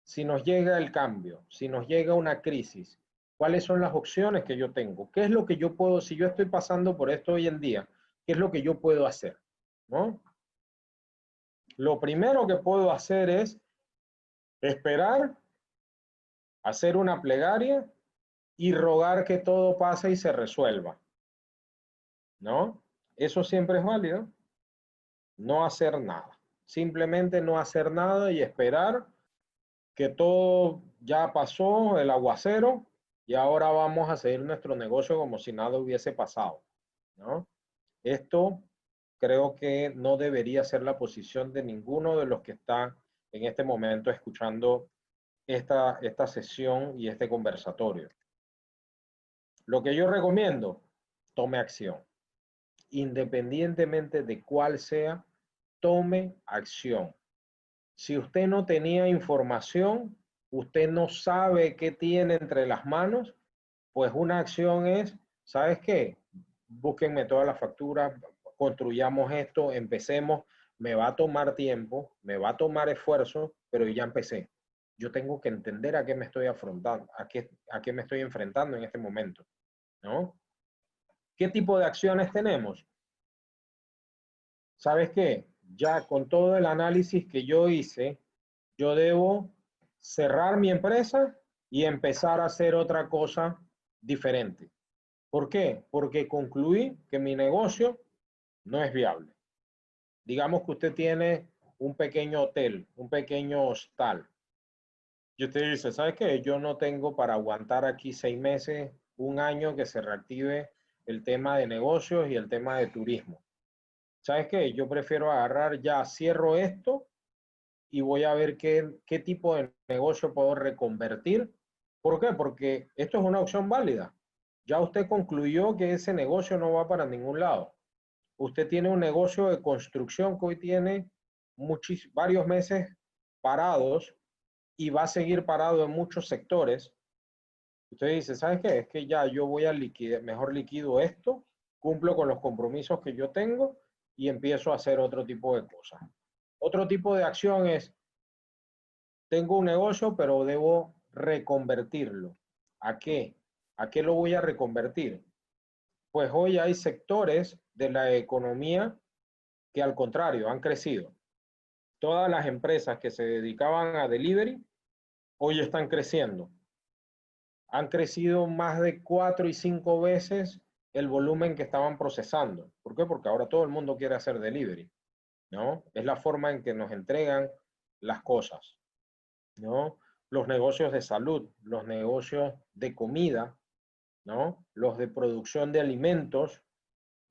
si nos llega el cambio, si nos llega una crisis, ¿cuáles son las opciones que yo tengo? ¿Qué es lo que yo puedo, si yo estoy pasando por esto hoy en día, qué es lo que yo puedo hacer? ¿No? Lo primero que puedo hacer es esperar, hacer una plegaria y rogar que todo pase y se resuelva, ¿no? Eso siempre es válido. No hacer nada. Simplemente no hacer nada y esperar que todo ya pasó, el aguacero, y ahora vamos a seguir nuestro negocio como si nada hubiese pasado, ¿no? Esto creo que no debería ser la posición de ninguno de los que están en este momento escuchando esta sesión y este conversatorio. Lo que yo recomiendo, tome acción. Independientemente de cuál sea, tome acción. Si usted no tenía información, usted no sabe qué tiene entre las manos, pues una acción es, ¿sabes qué? Búsquenme todas las facturas, construyamos esto, empecemos. Me va a tomar tiempo, me va a tomar esfuerzo, pero ya empecé. Yo tengo que entender a qué me estoy afrontando, a qué me estoy enfrentando en este momento, ¿no? ¿Qué tipo de acciones tenemos? ¿Sabes qué? Ya con todo el análisis que yo hice, yo debo cerrar mi empresa y empezar a hacer otra cosa diferente. ¿Por qué? Porque concluí que mi negocio no es viable. Digamos que usted tiene un pequeño hotel, un pequeño hostal. Y usted dice, ¿sabes qué? Yo no tengo para aguantar aquí 6 meses, un año que se reactive el tema de negocios y el tema de turismo. ¿Sabes qué? Yo prefiero agarrar, ya cierro esto y voy a ver qué tipo de negocio puedo reconvertir. ¿Por qué? Porque esto es una opción válida. Ya usted concluyó que ese negocio no va para ningún lado. Usted tiene un negocio de construcción que hoy tiene varios meses parados y va a seguir parado en muchos sectores. Usted dice, ¿sabes qué? Es que ya yo voy a liquidar, mejor liquido esto, cumplo con los compromisos que yo tengo y empiezo a hacer otro tipo de cosas. Otro tipo de acción es, tengo un negocio, pero debo reconvertirlo. ¿A qué? ¿A qué lo voy a reconvertir? Pues hoy hay sectores de la economía que al contrario han crecido. Todas las empresas que se dedicaban a delivery hoy están creciendo. Han crecido más de 4 y 5 veces el volumen que estaban procesando. ¿Por qué? Porque ahora todo el mundo quiere hacer delivery, ¿no? Es la forma en que nos entregan las cosas, ¿no? Los negocios de salud, los negocios de comida, ¿no? Los de producción de alimentos,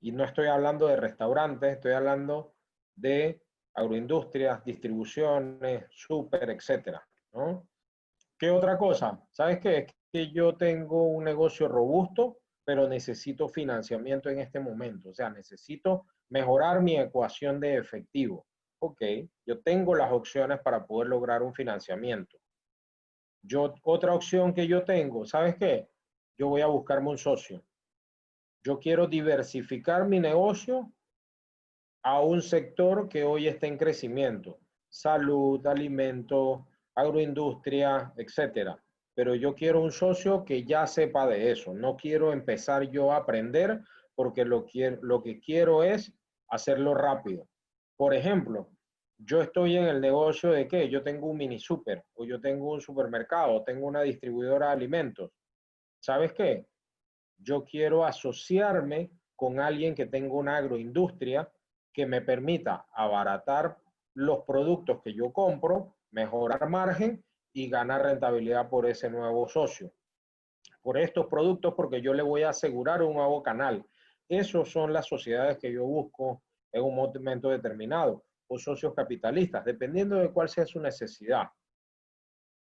y no estoy hablando de restaurantes, estoy hablando de agroindustrias, distribuciones, súper, etcétera, ¿no? ¿Qué otra cosa? ¿Sabes qué? Es que yo tengo un negocio robusto, pero necesito financiamiento en este momento. O sea, necesito mejorar mi ecuación de efectivo. Ok, yo tengo las opciones para poder lograr un financiamiento. Otra opción que yo tengo, ¿sabes qué? Yo voy a buscarme un socio. Yo quiero diversificar mi negocio a un sector que hoy está en crecimiento. Salud, alimentos, agroindustria, etcétera. Pero yo quiero un socio que ya sepa de eso. No quiero empezar yo a aprender porque lo que quiero es hacerlo rápido. Por ejemplo, yo estoy en el negocio de que yo tengo un mini super o yo tengo un supermercado, tengo una distribuidora de alimentos. ¿Sabes qué? Yo quiero asociarme con alguien que tenga una agroindustria que me permita abaratar los productos que yo compro, mejorar margen y ganar rentabilidad por ese nuevo socio. Por estos productos, porque yo le voy a asegurar un nuevo canal. Esas son las sociedades que yo busco en un momento determinado, o socios capitalistas, dependiendo de cuál sea su necesidad.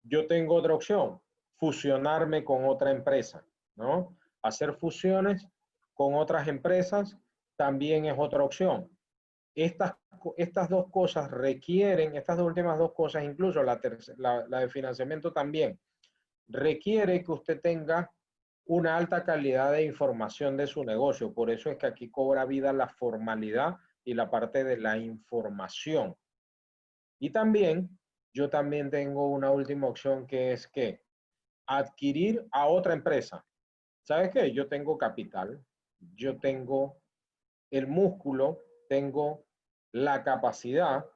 Yo tengo otra opción, fusionarme con otra empresa, ¿no? Hacer fusiones con otras empresas también es otra opción. Estas dos cosas requieren, estas últimas dos cosas, incluso la de financiamiento también, requiere que usted tenga una alta calidad de información de su negocio. Por eso es que aquí cobra vida la formalidad y la parte de la información. Y también, yo también tengo una última opción que es que adquirir a otra empresa. ¿Sabes qué? Yo tengo capital, yo tengo el músculo, tengo la capacidad.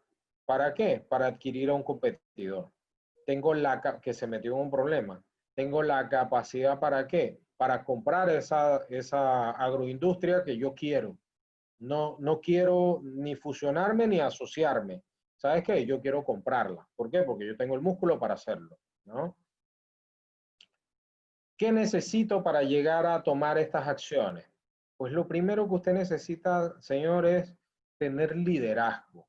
¿Para qué? Para adquirir a un competidor. Tengo que se metió en un problema. Tengo la capacidad ¿para qué? Para comprar esa agroindustria que yo quiero. No quiero ni fusionarme ni asociarme. ¿sabes qué? Yo quiero comprarla. ¿Por qué? Porque yo tengo el músculo para hacerlo, ¿no? ¿Qué necesito para llegar a tomar estas acciones? Pues lo primero que usted necesita, señor, es tener liderazgo,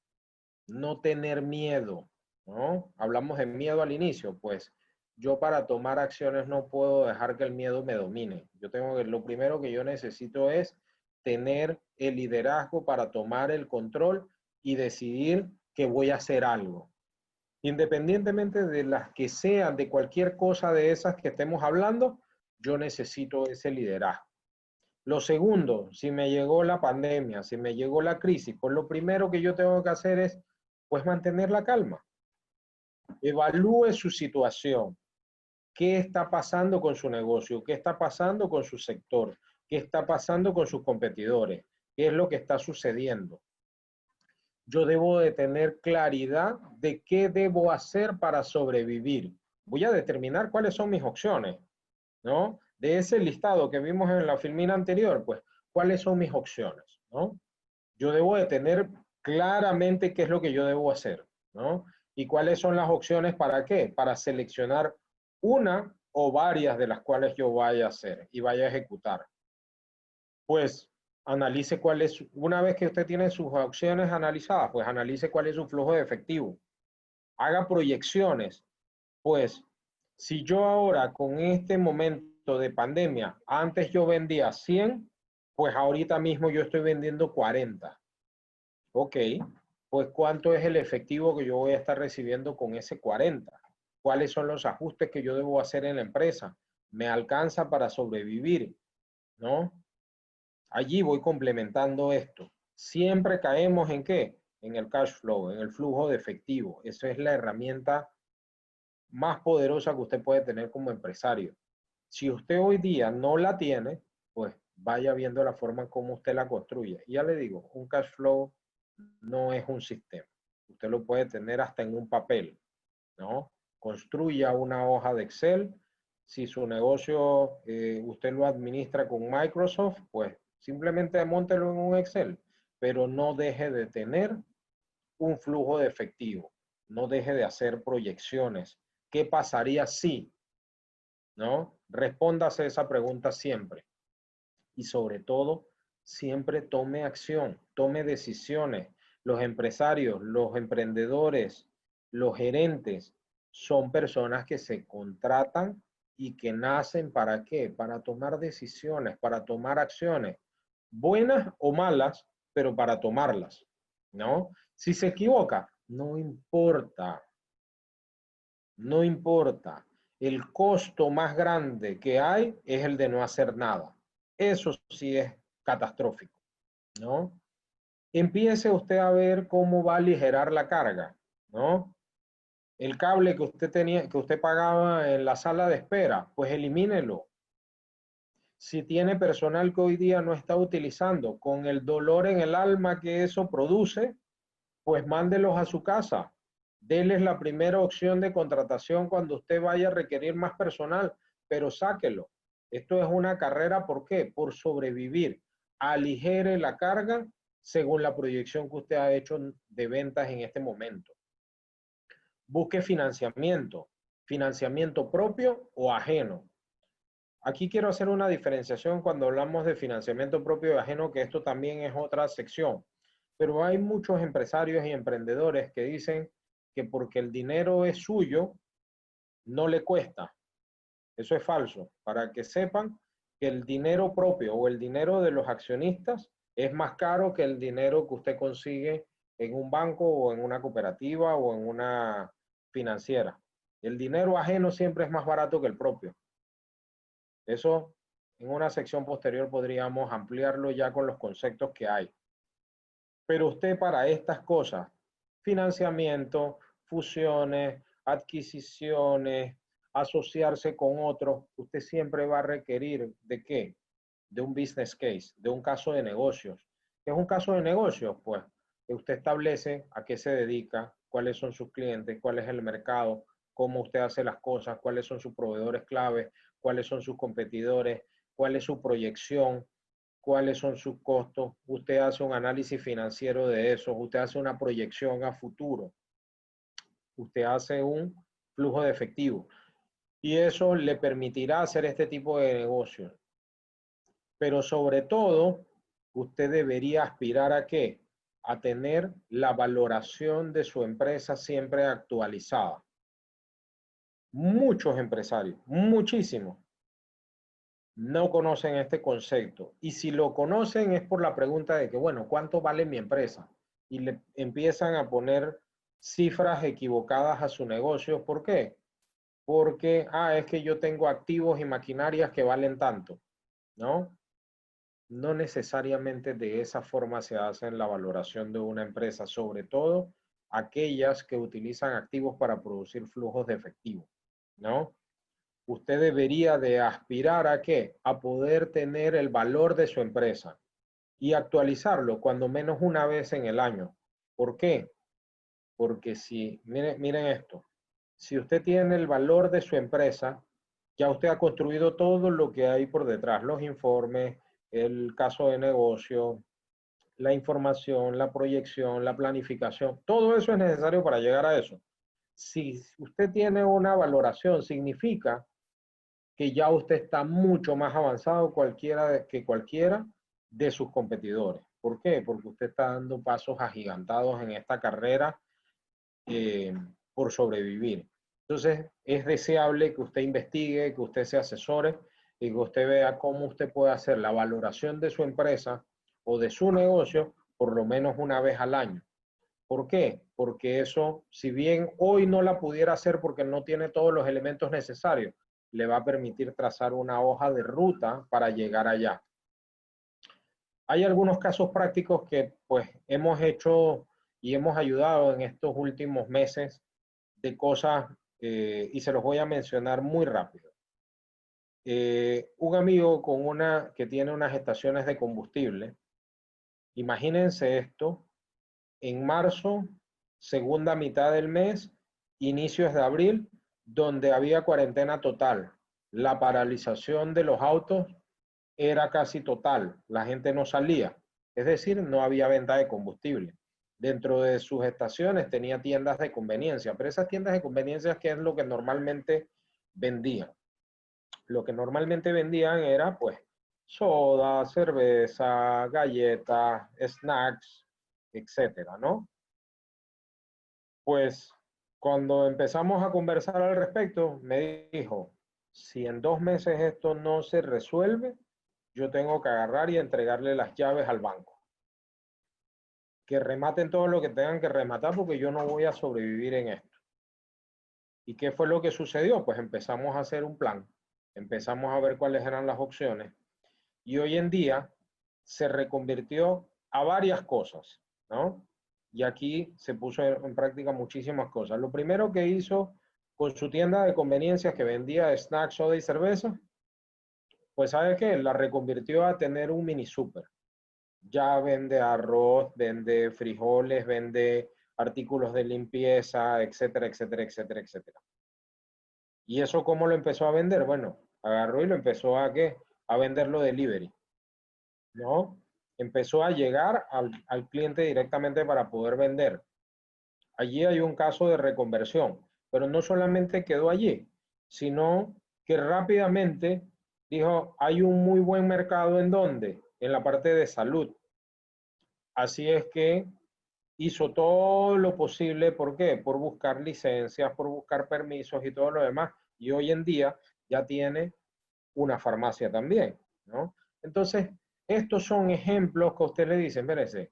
no tener miedo, ¿no? Hablamos de miedo al inicio, pues yo para tomar acciones no puedo dejar que el miedo me domine. Yo tengo que, lo primero que yo necesito es tener el liderazgo para tomar el control y decidir que voy a hacer algo. Independientemente de las que sean, de cualquier cosa de esas que estemos hablando, yo necesito ese liderazgo. Lo segundo, si me llegó la pandemia, si me llegó la crisis, pues lo primero que yo tengo que hacer es, pues, mantener la calma. Evalúe su situación. ¿Qué está pasando con su negocio? ¿Qué está pasando con su sector? ¿Qué está pasando con sus competidores? ¿Qué es lo que está sucediendo? Yo debo de tener claridad de qué debo hacer para sobrevivir. Voy a determinar cuáles son mis opciones, ¿no? De ese listado que vimos en la filmina anterior, pues, ¿cuáles son mis opciones, ¿no? Yo debo de tener claramente qué es lo que yo debo hacer, ¿no? Y cuáles son las opciones para qué, para seleccionar una o varias de las cuales yo vaya a hacer y vaya a ejecutar. Pues analice cuál es, una vez que usted tiene sus opciones analizadas, pues analice cuál es su flujo de efectivo. Haga proyecciones. Pues si yo ahora con este momento de pandemia, antes yo vendía 100, pues ahorita mismo yo estoy vendiendo 40. Ok, pues ¿cuánto es el efectivo que yo voy a estar recibiendo con ese 40? ¿Cuáles son los ajustes que yo debo hacer en la empresa? ¿Me alcanza para sobrevivir? ¿No? Allí voy complementando esto. Siempre caemos ¿en qué? En el cash flow, en el flujo de efectivo. Esa es la herramienta más poderosa que usted puede tener como empresario. Si usted hoy día no la tiene, pues vaya viendo la forma como usted la construye. Y ya le digo, un cash flow no es un sistema. Usted lo puede tener hasta en un papel, ¿no? Construya una hoja de Excel. Si su negocio usted lo administra con Microsoft, pues simplemente móntelo en un Excel, pero no deje de tener un flujo de efectivo. No deje de hacer proyecciones. ¿Qué pasaría si? ¿No? Respóndase esa pregunta siempre. Y sobre todo, siempre tome acción, tome decisiones. Los empresarios, los emprendedores, los gerentes son personas que se contratan y que nacen ¿para qué? Para tomar decisiones, para tomar acciones, buenas o malas, pero para tomarlas, ¿no? Si se equivoca, no importa, no importa. El costo más grande que hay es el de no hacer nada. Eso sí es catastrófico, ¿no? Empiece usted a ver cómo va a aligerar la carga, ¿no? El cable que usted tenía, que usted pagaba en la sala de espera, pues elimínelo. Si tiene personal que hoy día no está utilizando, con el dolor en el alma que eso produce, pues mándelos a su casa. Deles la primera opción de contratación cuando usted vaya a requerir más personal, pero sáquelo. Esto es una carrera, ¿por qué? Por sobrevivir. Aligere la carga según la proyección que usted ha hecho de ventas en este momento. Busque financiamiento, financiamiento propio o ajeno. Aquí quiero hacer una diferenciación cuando hablamos de financiamiento propio y ajeno, que esto también es otra sección. Pero hay muchos empresarios y emprendedores que dicen que porque el dinero es suyo, no le cuesta. Eso es falso. Para que sepan que el dinero propio o el dinero de los accionistas es más caro que el dinero que usted consigue en un banco o en una cooperativa o en una financiera. El dinero ajeno siempre es más barato que el propio. Eso en una sección posterior podríamos ampliarlo ya con los conceptos que hay. Pero usted para estas cosas, financiamiento, fusiones, adquisiciones, asociarse con otros, usted siempre va a requerir ¿de qué? De un business case, de un caso de negocios. ¿Qué es un caso de negocios? Pues que usted establece a qué se dedica, cuáles son sus clientes, cuál es el mercado, cómo usted hace las cosas, cuáles son sus proveedores clave, cuáles son sus competidores, cuál es su proyección, cuáles son sus costos, usted hace un análisis financiero de eso, usted hace una proyección a futuro, usted hace un flujo de efectivo y eso le permitirá hacer este tipo de negocios. Pero sobre todo, usted debería aspirar ¿a qué? A tener la valoración de su empresa siempre actualizada. Muchos empresarios, muchísimos, no conocen este concepto. Y si lo conocen es por la pregunta de que, bueno, ¿cuánto vale mi empresa? Y le empiezan a poner cifras equivocadas a su negocio. ¿Por qué? Porque, es que yo tengo activos y maquinarias que valen tanto, ¿no? No necesariamente de esa forma se hace la valoración de una empresa, sobre todo aquellas que utilizan activos para producir flujos de efectivo, ¿no? Usted debería de aspirar ¿a qué? A poder tener el valor de su empresa y actualizarlo cuando menos una vez en el año. ¿Por qué? Porque si, miren esto, si usted tiene el valor de su empresa, ya usted ha construido todo lo que hay por detrás, los informes, el caso de negocio, la información, la proyección, la planificación, todo eso es necesario para llegar a eso. Si usted tiene una valoración, significa que ya usted está mucho más avanzado que cualquiera de sus competidores. ¿Por qué? Porque usted está dando pasos agigantados en esta carrera por sobrevivir. Entonces, es deseable que usted investigue, que usted se asesore y que usted vea cómo usted puede hacer la valoración de su empresa o de su negocio por lo menos una vez al año. ¿Por qué? Porque eso, si bien hoy no la pudiera hacer porque no tiene todos los elementos necesarios, le va a permitir trazar una hoja de ruta para llegar allá. Hay algunos casos prácticos que pues hemos hecho y hemos ayudado en estos últimos meses de cosas y se los voy a mencionar muy rápido. Un amigo que tiene unas estaciones de combustible, imagínense esto, en marzo, segunda mitad del mes, inicios de abril, donde había cuarentena total. La paralización de los autos era casi total, la gente no salía, es decir, no había venta de combustible. Dentro de sus estaciones tenía tiendas de conveniencia, pero esas tiendas de conveniencia, ¿qué es lo que normalmente vendían? Lo que normalmente vendían era pues soda, cerveza, galletas, snacks, etcétera, ¿no? Pues cuando empezamos a conversar al respecto, me dijo, si en 2 meses esto no se resuelve, yo tengo que agarrar y entregarle las llaves al banco. Que rematen todo lo que tengan que rematar porque yo no voy a sobrevivir en esto. ¿Y qué fue lo que sucedió? Pues empezamos a hacer un plan, empezamos a ver cuáles eran las opciones y hoy en día se reconvirtió a varias cosas, ¿no? Y aquí se puso en práctica muchísimas cosas. Lo primero que hizo con su tienda de conveniencias que vendía snacks, soda y cerveza, pues ¿sabe qué? La reconvirtió a tener un mini súper. Ya vende arroz, vende frijoles, vende artículos de limpieza, etcétera, etcétera, etcétera, etcétera. ¿Y eso cómo lo empezó a vender? Bueno, agarró y lo empezó a ¿qué? A venderlo delivery, ¿no? Empezó a llegar al cliente directamente para poder vender. Allí hay un caso de reconversión, pero no solamente quedó allí, sino que rápidamente dijo, hay un muy buen mercado en donde, en la parte de salud. Así es que hizo todo lo posible, ¿por qué? Por buscar licencias, por buscar permisos y todo lo demás. Y hoy en día ya tiene una farmacia también, ¿no? Entonces, estos son ejemplos que a usted le dicen, mírese,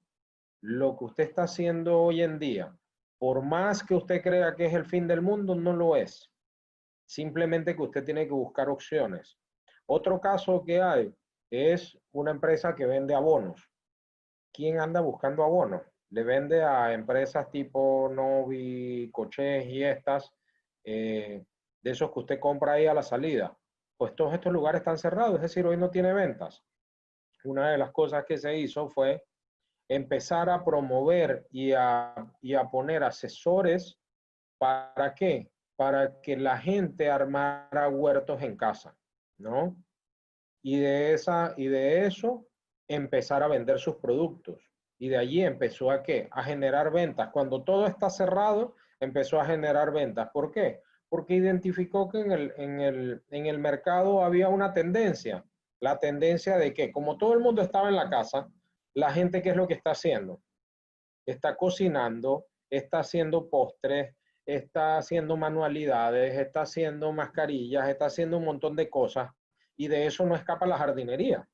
lo que usted está haciendo hoy en día, por más que usted crea que es el fin del mundo, no lo es. Simplemente que usted tiene que buscar opciones. Otro caso que hay es una empresa que vende abonos. ¿Quién anda buscando abonos? Le vende a empresas tipo Novi, Coches y estas, de esos que usted compra ahí a la salida. Pues todos estos lugares están cerrados, es decir, hoy no tiene ventas. Una de las cosas que se hizo fue empezar a promover y a poner asesores. ¿Para qué? Para que la gente armara huertos en casa, ¿no? Y de eso empezar a vender sus productos. Y de allí empezó a ¿qué? A generar ventas. Cuando todo está cerrado, empezó a generar ventas. ¿Por qué? Porque identificó que en el mercado había una tendencia. La tendencia de que, como todo el mundo estaba en la casa, la gente, ¿qué es lo que está haciendo? Está cocinando, está haciendo postres, está haciendo manualidades, está haciendo mascarillas, está haciendo un montón de cosas, y de eso no escapa la jardinería.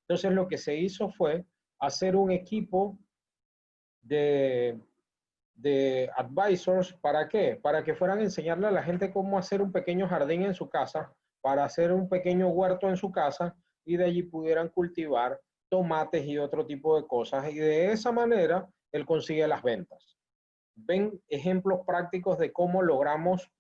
Entonces lo que se hizo fue hacer un equipo de, de advisors. ¿Para qué? Para que fueran a enseñarle a la gente cómo hacer un pequeño jardín en su casa, para hacer un pequeño huerto en su casa, y de allí pudieran cultivar tomates y otro tipo de cosas. Y de esa manera él consigue las ventas. Ven ejemplos prácticos de cómo logramos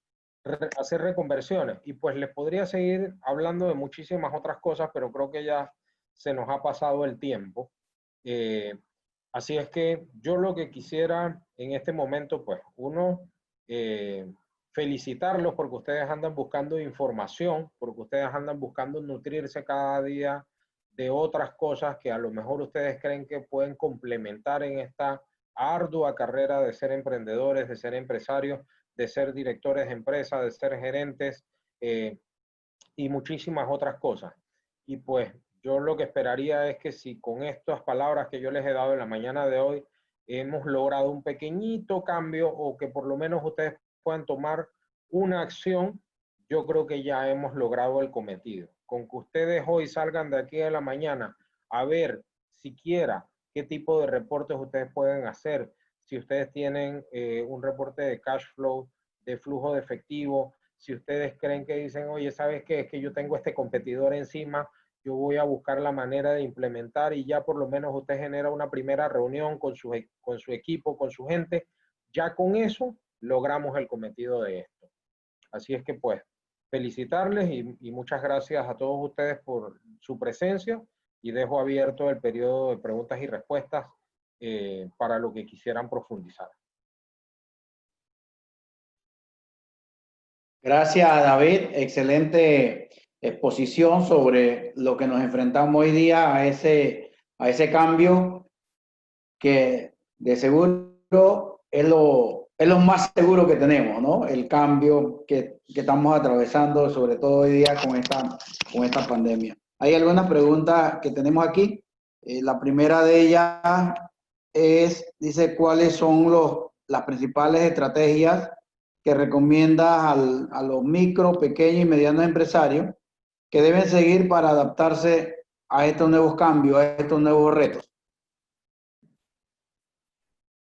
hacer reconversiones. Y pues les podría seguir hablando de muchísimas otras cosas, pero creo que ya se nos ha pasado el tiempo. Así es que yo lo que quisiera en este momento, pues uno, felicitarlos porque ustedes andan buscando información, porque ustedes andan buscando nutrirse cada día de otras cosas que a lo mejor ustedes creen que pueden complementar en esta ardua carrera de ser emprendedores, de ser empresarios, de ser directores de empresa, de ser gerentes, y muchísimas otras cosas. Y pues yo lo que esperaría es que si con estas palabras que yo les he dado en la mañana de hoy hemos logrado un pequeñito cambio, o que por lo menos ustedes puedan tomar una acción, yo creo que ya hemos logrado el cometido. Con que ustedes hoy salgan de aquí de la mañana a ver siquiera qué tipo de reportes ustedes pueden hacer, si ustedes tienen un reporte de cash flow, de flujo de efectivo, si ustedes creen que dicen, oye, ¿sabes qué? Es que yo tengo este competidor encima, yo voy a buscar la manera de implementar, y ya por lo menos usted genera una primera reunión con su equipo, con su gente, ya con eso logramos el cometido de esto. Así es que pues felicitarles y muchas gracias a todos ustedes por su presencia, y dejo abierto el periodo de preguntas y respuestas para lo que quisieran profundizar. Gracias, David. Excelente exposición sobre lo que nos enfrentamos hoy día a ese cambio que de seguro es lo más seguro que tenemos, ¿no? El cambio que estamos atravesando, sobre todo hoy día con esta pandemia. Hay algunas preguntas que tenemos aquí. La primera de ellas dice, ¿cuáles son las principales estrategias que recomiendas a los micro, pequeños y medianos empresarios que deben seguir para adaptarse a estos nuevos cambios, a estos nuevos retos?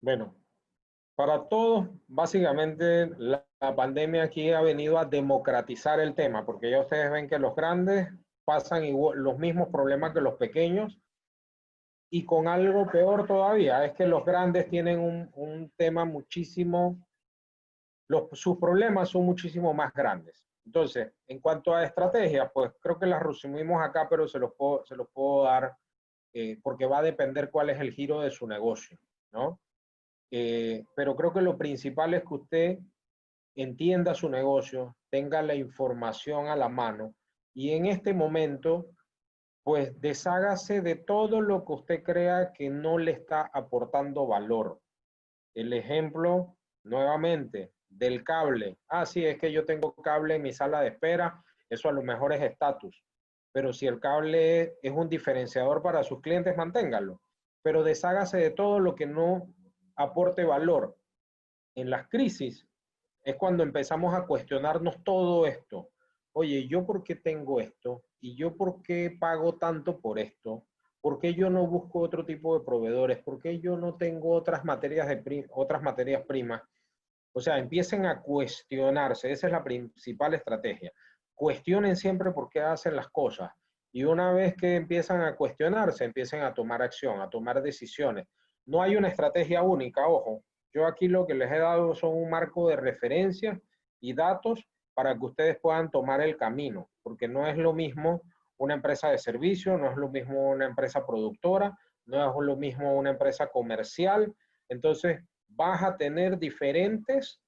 Bueno, para todos, básicamente la pandemia aquí ha venido a democratizar el tema, porque ya ustedes ven que los grandes pasan igual, los mismos problemas que los pequeños, y con algo peor todavía, es que los grandes tienen un tema muchísimo, sus problemas son muchísimo más grandes. Entonces, en cuanto a estrategias, pues creo que las resumimos acá, pero se los puedo dar, porque va a depender cuál es el giro de su negocio, ¿no? Pero creo que lo principal es que usted entienda su negocio, tenga la información a la mano, y en este momento, pues deshágase de todo lo que usted crea que no le está aportando valor. El ejemplo, nuevamente, del cable. Ah, sí, es que yo tengo cable en mi sala de espera, eso a lo mejor es estatus. Pero si el cable es un diferenciador para sus clientes, manténgalo. Pero deshágase de todo lo que no aporte valor. En las crisis es cuando empezamos a cuestionarnos todo esto. Oye, ¿yo por qué tengo esto? ¿Y yo por qué pago tanto por esto? ¿Por qué yo no busco otro tipo de proveedores? ¿Por qué yo no tengo otras materias primas? O sea, empiecen a cuestionarse. Esa es la principal estrategia. Cuestionen siempre por qué hacen las cosas. Y una vez que empiezan a cuestionarse, empiecen a tomar acción, a tomar decisiones. No hay una estrategia única, ojo. Yo aquí lo que les he dado son un marco de referencia y datos para que ustedes puedan tomar el camino, porque no es lo mismo una empresa de servicio, no es lo mismo una empresa productora, no es lo mismo una empresa comercial. Entonces, vas a tener diferentes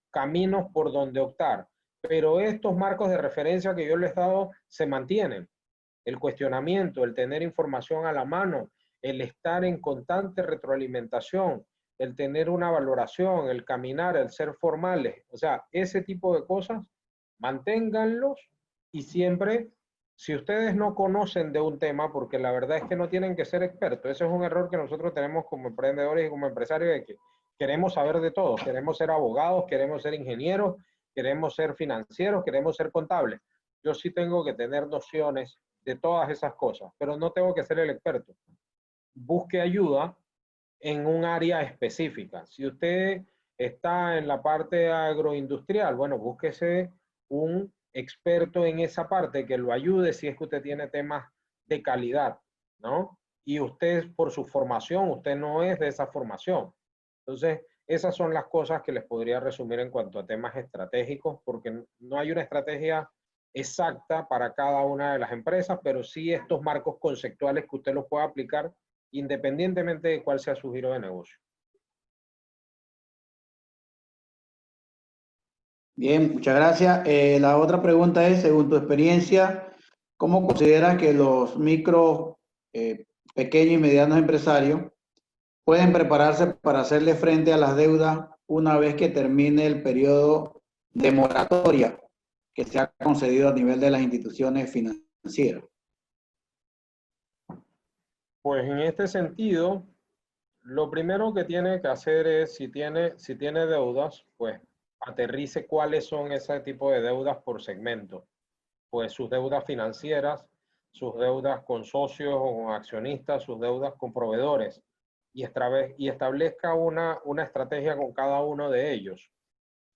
caminos por donde optar, pero estos marcos de referencia que yo les he dado se mantienen. el cuestionamiento, el tener información a la mano, el estar en constante retroalimentación, el tener una valoración, el caminar, el ser formales, o sea, ese tipo de cosas, manténganlos y siempre, si ustedes no conocen de un tema, porque la verdad es que no tienen que ser expertos, ese es un error que nosotros tenemos como emprendedores y como empresarios, de que queremos saber de todo, queremos ser abogados, queremos ser ingenieros, queremos ser financieros, queremos ser contables. Yo sí tengo que tener nociones de todas esas cosas, pero no tengo que ser el experto. Busque ayuda en un área específica. Si usted está en la parte agroindustrial, bueno, búsquese un experto en esa parte que lo ayude si es que usted tiene temas de calidad, ¿no? Y usted, por su formación, usted no es de esa formación. Entonces, esas son las cosas que les podría resumir en cuanto a temas estratégicos, porque no hay una estrategia exacta para cada una de las empresas, pero sí estos marcos conceptuales que usted los pueda aplicar independientemente de cuál sea su giro de negocio. Bien, muchas gracias. La otra pregunta es, según tu experiencia, ¿cómo consideras que los micro, pequeños y medianos empresarios pueden prepararse para hacerle frente a las deudas una vez que termine el periodo de moratoria que se ha concedido a nivel de las instituciones financieras? Pues en este sentido, lo primero que tiene que hacer es, si tiene deudas, pues aterrice cuáles son ese tipo de deudas por segmento. Pues sus deudas financieras, sus deudas con socios o con accionistas, sus deudas con proveedores, y establezca una estrategia con cada uno de ellos.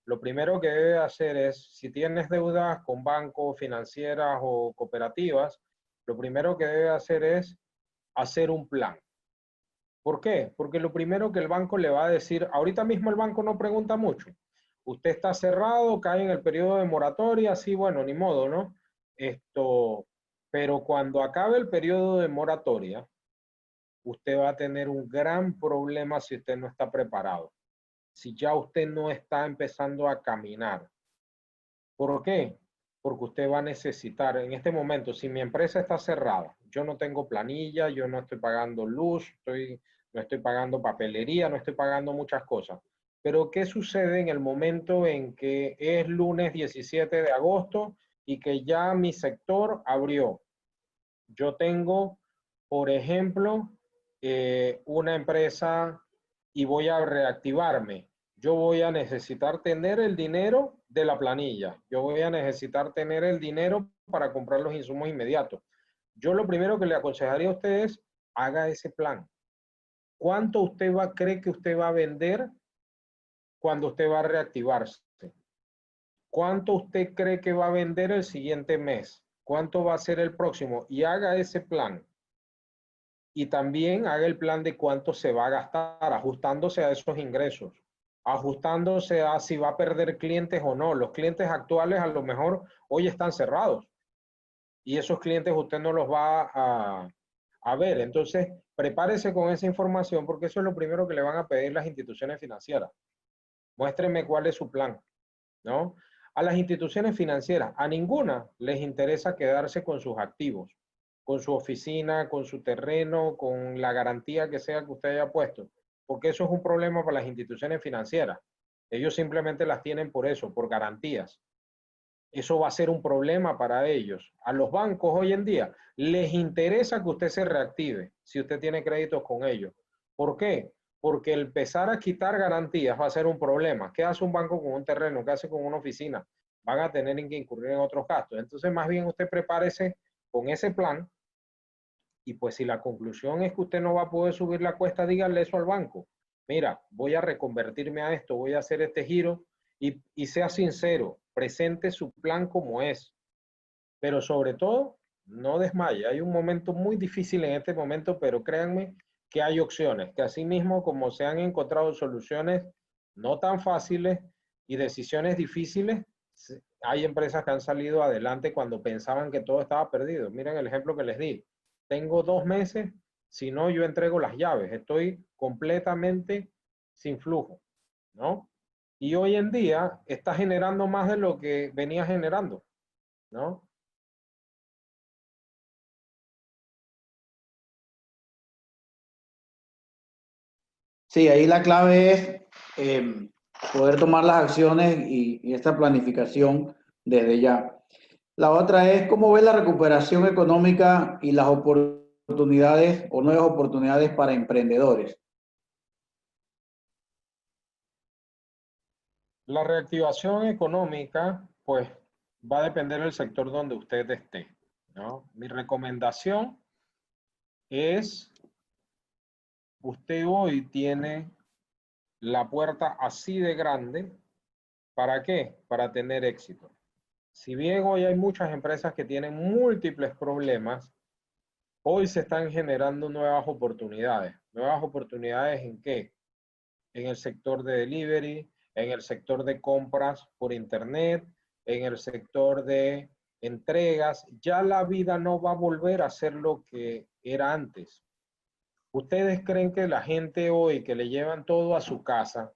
Lo primero que debe hacer es, si tienes deudas con bancos, financieras o cooperativas, lo primero que debe hacer es hacer un plan. ¿Por qué? Porque lo primero que el banco le va a decir, ahorita mismo el banco no pregunta mucho. Usted está cerrado, cae en el periodo de moratoria, sí, bueno, ni modo, ¿no? Pero cuando acabe el periodo de moratoria, usted va a tener un gran problema si usted no está preparado. Si ya usted no está empezando a caminar. ¿Por qué? Porque usted va a necesitar, en este momento, si mi empresa está cerrada, yo no tengo planilla, yo no estoy pagando luz, no estoy pagando papelería, no estoy pagando muchas cosas. Pero ¿qué sucede en el momento en que es lunes 17 de agosto y que ya mi sector abrió? Yo tengo, por ejemplo, una empresa y voy a reactivarme. Yo voy a necesitar tener el dinero de la planilla. Yo voy a necesitar tener el dinero para comprar los insumos inmediatos. Yo lo primero que le aconsejaría a usted es, haga ese plan. ¿Cuánto usted cree que usted va a vender cuando usted va a reactivarse? ¿Cuánto usted cree que va a vender el siguiente mes? ¿Cuánto va a ser el próximo? Y haga ese plan. Y también haga el plan de cuánto se va a gastar, ajustándose a esos ingresos, ajustándose a si va a perder clientes o no. Los clientes actuales a lo mejor hoy están cerrados y esos clientes usted no los va a ver. Entonces, prepárese con esa información porque eso es lo primero que le van a pedir las instituciones financieras. Muéstreme cuál es su plan, ¿no? A las instituciones financieras, a ninguna les interesa quedarse con sus activos, con su oficina, con su terreno, con la garantía que sea que usted haya puesto, porque eso es un problema para las instituciones financieras. Ellos simplemente las tienen por eso, por garantías. Eso va a ser un problema para ellos. A los bancos hoy en día les interesa que usted se reactive si usted tiene créditos con ellos. ¿Por qué? Porque el empezar a quitar garantías va a ser un problema. ¿Qué hace un banco con un terreno? ¿Qué hace con una oficina? Van a tener que incurrir en otros gastos. Entonces, más bien usted prepárese con ese plan y pues si la conclusión es que usted no va a poder subir la cuesta, díganle eso al banco. Mira, voy a reconvertirme a esto, voy a hacer este giro y sea sincero, presente su plan como es. Pero sobre todo, no desmaye. Hay un momento muy difícil en este momento, pero créanme que hay opciones, que así mismo como se han encontrado soluciones no tan fáciles y decisiones difíciles, hay empresas que han salido adelante cuando pensaban que todo estaba perdido. Miren el ejemplo que les di. Tengo 2 meses, si no, yo entrego las llaves. Estoy completamente sin flujo, ¿no? Y hoy en día está generando más de lo que venía generando, ¿no? Sí, ahí la clave es poder tomar las acciones y esta planificación desde ya. La otra es cómo ve la recuperación económica y las oportunidades o nuevas oportunidades para emprendedores. La reactivación económica, pues, va a depender del sector donde usted esté, ¿no? Mi recomendación es, usted hoy tiene la puerta así de grande, ¿para qué? Para tener éxito. Si bien hoy hay muchas empresas que tienen múltiples problemas, hoy se están generando nuevas oportunidades. ¿Nuevas oportunidades en qué? En el sector de delivery, en el sector de compras por internet, en el sector de entregas. Ya la vida no va a volver a ser lo que era antes. ¿Ustedes creen que la gente hoy que le llevan todo a su casa,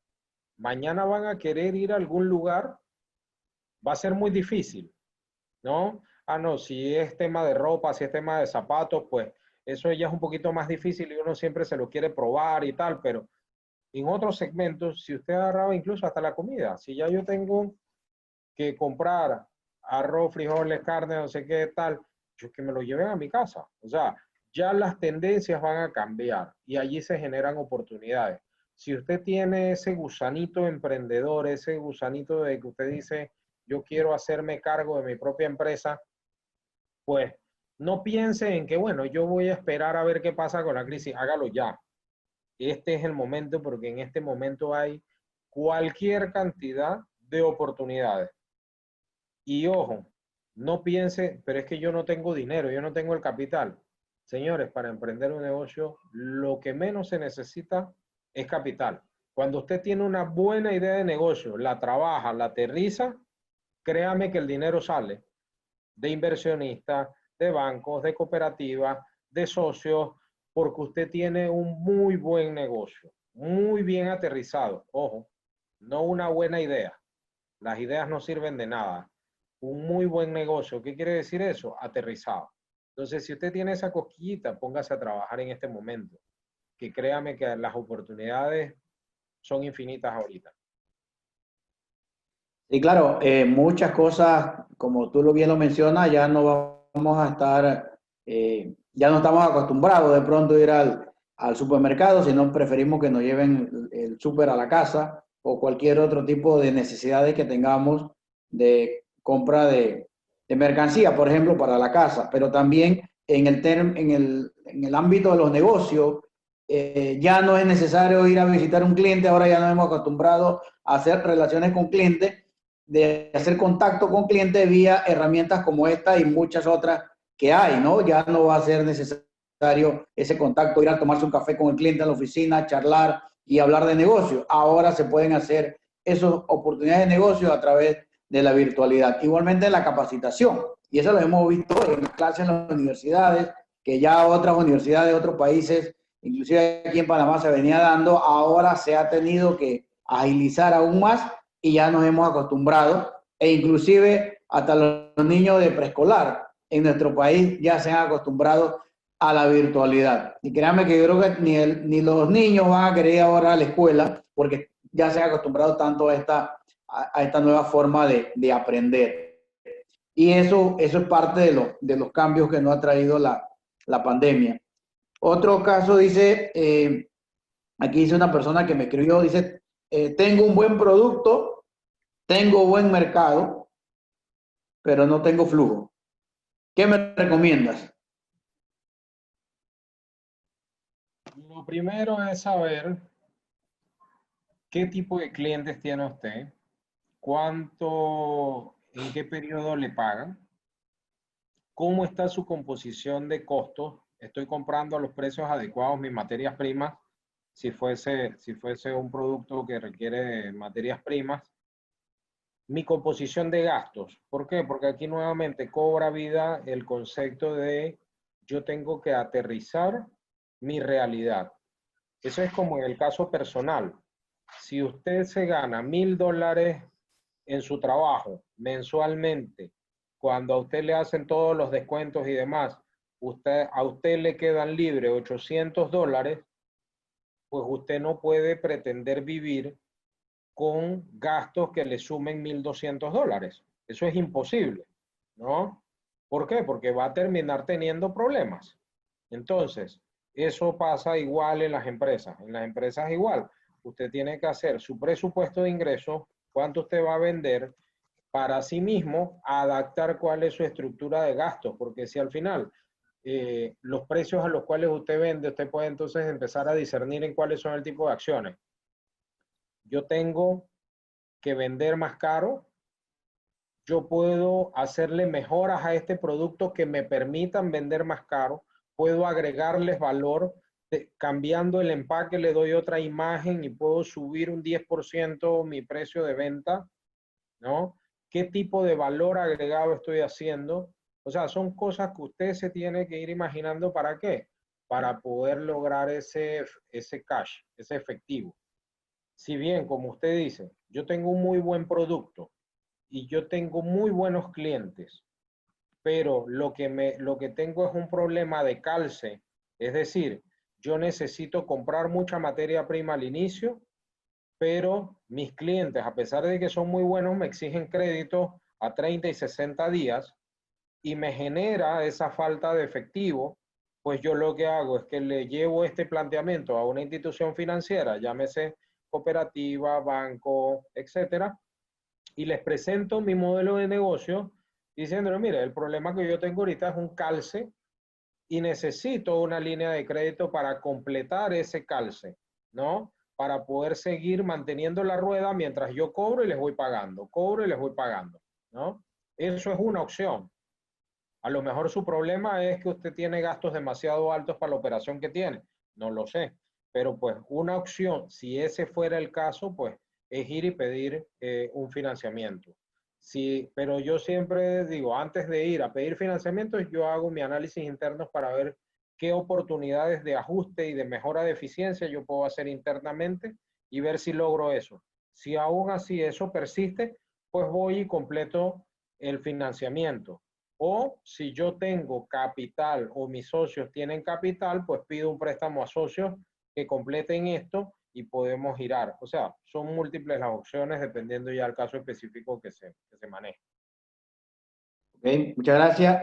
mañana van a querer ir a algún lugar? Va a ser muy difícil, ¿no? Ah, no, si es tema de ropa, si es tema de zapatos, pues eso ya es un poquito más difícil y uno siempre se lo quiere probar y tal, pero en otros segmentos, si usted agarraba incluso hasta la comida, si ya yo tengo que comprar arroz, frijoles, carne, no sé qué tal, yo que me lo lleven a mi casa. O sea, ya las tendencias van a cambiar y allí se generan oportunidades. Si usted tiene ese gusanito emprendedor, ese gusanito de que usted dice, yo quiero hacerme cargo de mi propia empresa, pues no piense en que, bueno, yo voy a esperar a ver qué pasa con la crisis, hágalo ya. Este es el momento porque en este momento hay cualquier cantidad de oportunidades. Y ojo, no piense, pero es que yo no tengo dinero, yo no tengo el capital. Señores, para emprender un negocio, lo que menos se necesita es capital. Cuando usted tiene una buena idea de negocio, la trabaja, la aterriza, créame que el dinero sale de inversionistas, de bancos, de cooperativas, de socios, porque usted tiene un muy buen negocio, muy bien aterrizado. Ojo, no una buena idea. Las ideas no sirven de nada. Un muy buen negocio. ¿Qué quiere decir eso? Aterrizado. Entonces, si usted tiene esa cosquillita, póngase a trabajar en este momento, que créame que las oportunidades son infinitas ahorita. Y claro, muchas cosas, como tú lo bien lo mencionas, ya no vamos a estar, ya no estamos acostumbrados de pronto a ir al supermercado, sino preferimos que nos lleven el súper a la casa o cualquier otro tipo de necesidades que tengamos de compra de mercancía, por ejemplo, para la casa. Pero también en el ámbito de los negocios, ya no es necesario ir a visitar un cliente, ahora ya nos hemos acostumbrado a hacer relaciones con clientes, de hacer contacto con clientes vía herramientas como esta y muchas otras que hay, ¿no? Ya no va a ser necesario ese contacto, ir a tomarse un café con el cliente en la oficina, charlar y hablar de negocio. Ahora se pueden hacer esas oportunidades de negocio a través de la virtualidad. Igualmente la capacitación, y eso lo hemos visto en clases en las universidades, que ya otras universidades de otros países, inclusive aquí en Panamá se venía dando, ahora se ha tenido que agilizar aún más y ya nos hemos acostumbrado, e inclusive hasta los niños de preescolar en nuestro país ya se han acostumbrado a la virtualidad. Y créanme que yo creo que ni los niños van a querer ir ahora a la escuela porque ya se han acostumbrado tanto a esta nueva forma de aprender. Y eso es parte de los cambios que nos ha traído la pandemia. Otro caso dice, aquí dice una persona que me escribió, dice, tengo un buen producto, tengo buen mercado, pero no tengo flujo. ¿Qué me recomiendas? Lo primero es saber qué tipo de clientes tiene usted, cuánto, en qué periodo le pagan, cómo está su composición de costos. Estoy comprando a los precios adecuados mis materias primas, si fuese un producto que requiere materias primas. Mi composición de gastos. ¿Por qué? Porque aquí nuevamente cobra vida el concepto de yo tengo que aterrizar mi realidad. Eso es como en el caso personal. Si usted se gana $1,000 en su trabajo mensualmente, cuando a usted le hacen todos los descuentos y demás, a usted le quedan libre $800, pues usted no puede pretender vivir con gastos que le sumen $1,200. Eso es imposible, ¿no? ¿Por qué? Porque va a terminar teniendo problemas. Entonces, eso pasa igual en las empresas. En las empresas igual. Usted tiene que hacer su presupuesto de ingresos, cuánto usted va a vender, para sí mismo adaptar cuál es su estructura de gastos, porque si al final los precios a los cuales usted vende, usted puede entonces empezar a discernir en cuáles son el tipo de acciones. Yo tengo que vender más caro, yo puedo hacerle mejoras a este producto que me permitan vender más caro, puedo agregarles valor, cambiando el empaque le doy otra imagen y puedo subir un 10% mi precio de venta, ¿no? ¿Qué tipo de valor agregado estoy haciendo? O sea, son cosas que usted se tiene que ir imaginando. ¿Para qué? Para poder lograr ese cash, ese efectivo. Si bien, como usted dice, yo tengo un muy buen producto y yo tengo muy buenos clientes, pero lo que tengo es un problema de calce, es decir, yo necesito comprar mucha materia prima al inicio, pero mis clientes, a pesar de que son muy buenos, me exigen crédito a 30 y 60 días y me genera esa falta de efectivo, pues yo lo que hago es que le llevo este planteamiento a una institución financiera, llámese cooperativa, banco, etcétera, y les presento mi modelo de negocio diciéndole, mire, el problema que yo tengo ahorita es un calce y necesito una línea de crédito para completar ese calce, ¿no? Para poder seguir manteniendo la rueda mientras yo cobro y les voy pagando, ¿no? Eso es una opción. A lo mejor su problema es que usted tiene gastos demasiado altos para la operación que tiene, no lo sé, pero pues una opción, si ese fuera el caso, pues es ir y pedir un financiamiento. Sí, pero yo siempre digo, antes de ir a pedir financiamiento, yo hago mi análisis interno para ver qué oportunidades de ajuste y de mejora de eficiencia yo puedo hacer internamente y ver si logro eso. Si aún así eso persiste, pues voy y completo el financiamiento. O si yo tengo capital o mis socios tienen capital, pues pido un préstamo a socios que completen esto y podemos girar. O sea, son múltiples las opciones dependiendo ya del caso específico que se maneje. Okay, muchas gracias.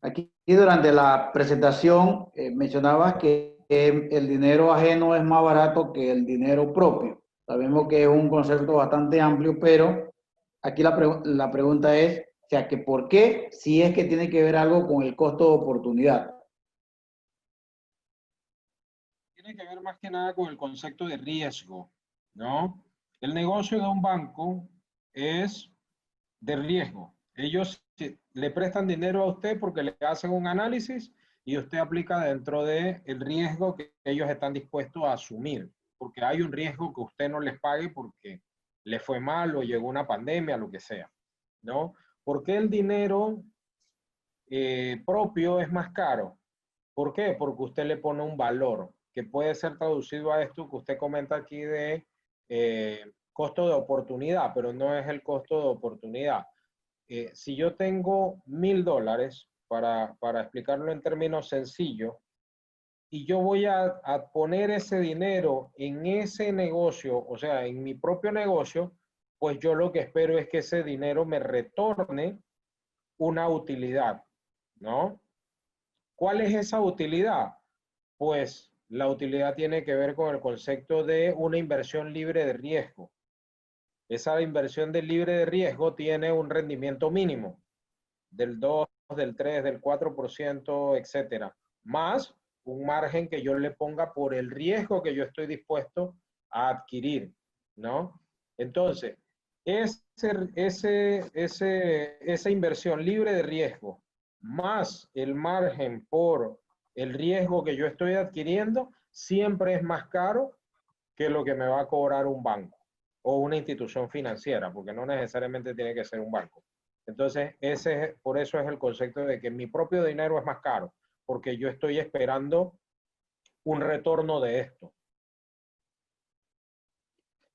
Aquí durante la presentación mencionabas que el dinero ajeno es más barato que el dinero propio. Sabemos que es un concepto bastante amplio, pero aquí la pregunta es, o sea, que ¿por qué? Si es que tiene que ver algo con el costo de oportunidad. Tiene que ver más que nada con el concepto de riesgo, ¿no? El negocio de un banco es de riesgo. Ellos le prestan dinero a usted porque le hacen un análisis y usted aplica dentro del riesgo que ellos están dispuestos a asumir, porque hay un riesgo que usted no les pague porque le fue mal o llegó una pandemia, lo que sea, ¿no? ¿Por qué el dinero propio es más caro? ¿Por qué? Porque usted le pone un valor que puede ser traducido a esto que usted comenta aquí de costo de oportunidad, pero no es el costo de oportunidad. Si yo tengo $1,000, para explicarlo en términos sencillos, y yo voy a poner ese dinero en ese negocio, o sea, en mi propio negocio, pues yo lo que espero es que ese dinero me retorne una utilidad, ¿no? ¿Cuál es esa utilidad? Pues la utilidad tiene que ver con el concepto de una inversión libre de riesgo. Esa inversión de libre de riesgo tiene un rendimiento mínimo del 2, del 3, del 4%, etcétera, más un margen que yo le ponga por el riesgo que yo estoy dispuesto a adquirir, ¿no? Entonces, esa inversión libre de riesgo más el margen por el riesgo que yo estoy adquiriendo siempre es más caro que lo que me va a cobrar un banco o una institución financiera, porque no necesariamente tiene que ser un banco. Entonces, por eso es el concepto de que mi propio dinero es más caro, porque yo estoy esperando un retorno de esto.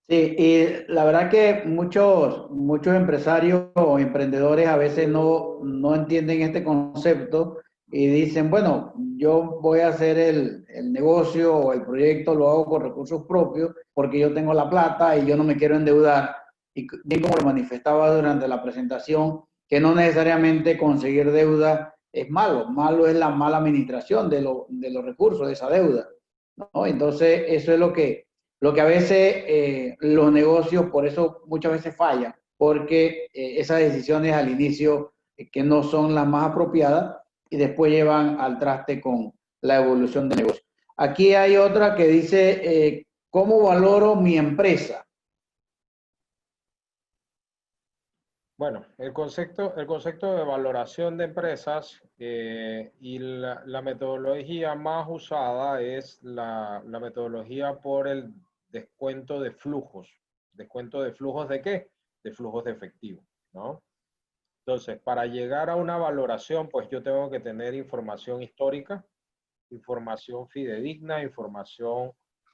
Sí, y la verdad que muchos empresarios o emprendedores a veces no entienden este concepto y dicen, bueno, yo voy a hacer el negocio o el proyecto, lo hago con recursos propios porque yo tengo la plata y yo no me quiero endeudar. Y bien como lo manifestaba durante la presentación, que no necesariamente conseguir deuda es malo, malo es la mala administración de los recursos, de esa deuda, ¿no? Entonces, eso es lo que a veces los negocios, por eso muchas veces fallan, porque esas decisiones al inicio que no son las más apropiadas y después llevan al traste con la evolución del negocio. Aquí hay otra que dice, ¿cómo valoro mi empresa? Bueno, el concepto de valoración de empresas y la metodología más usada es la metodología por el descuento de flujos. ¿Descuento de flujos de qué? De flujos de efectivo, ¿no? Entonces, para llegar a una valoración, pues yo tengo que tener información histórica, información fidedigna, información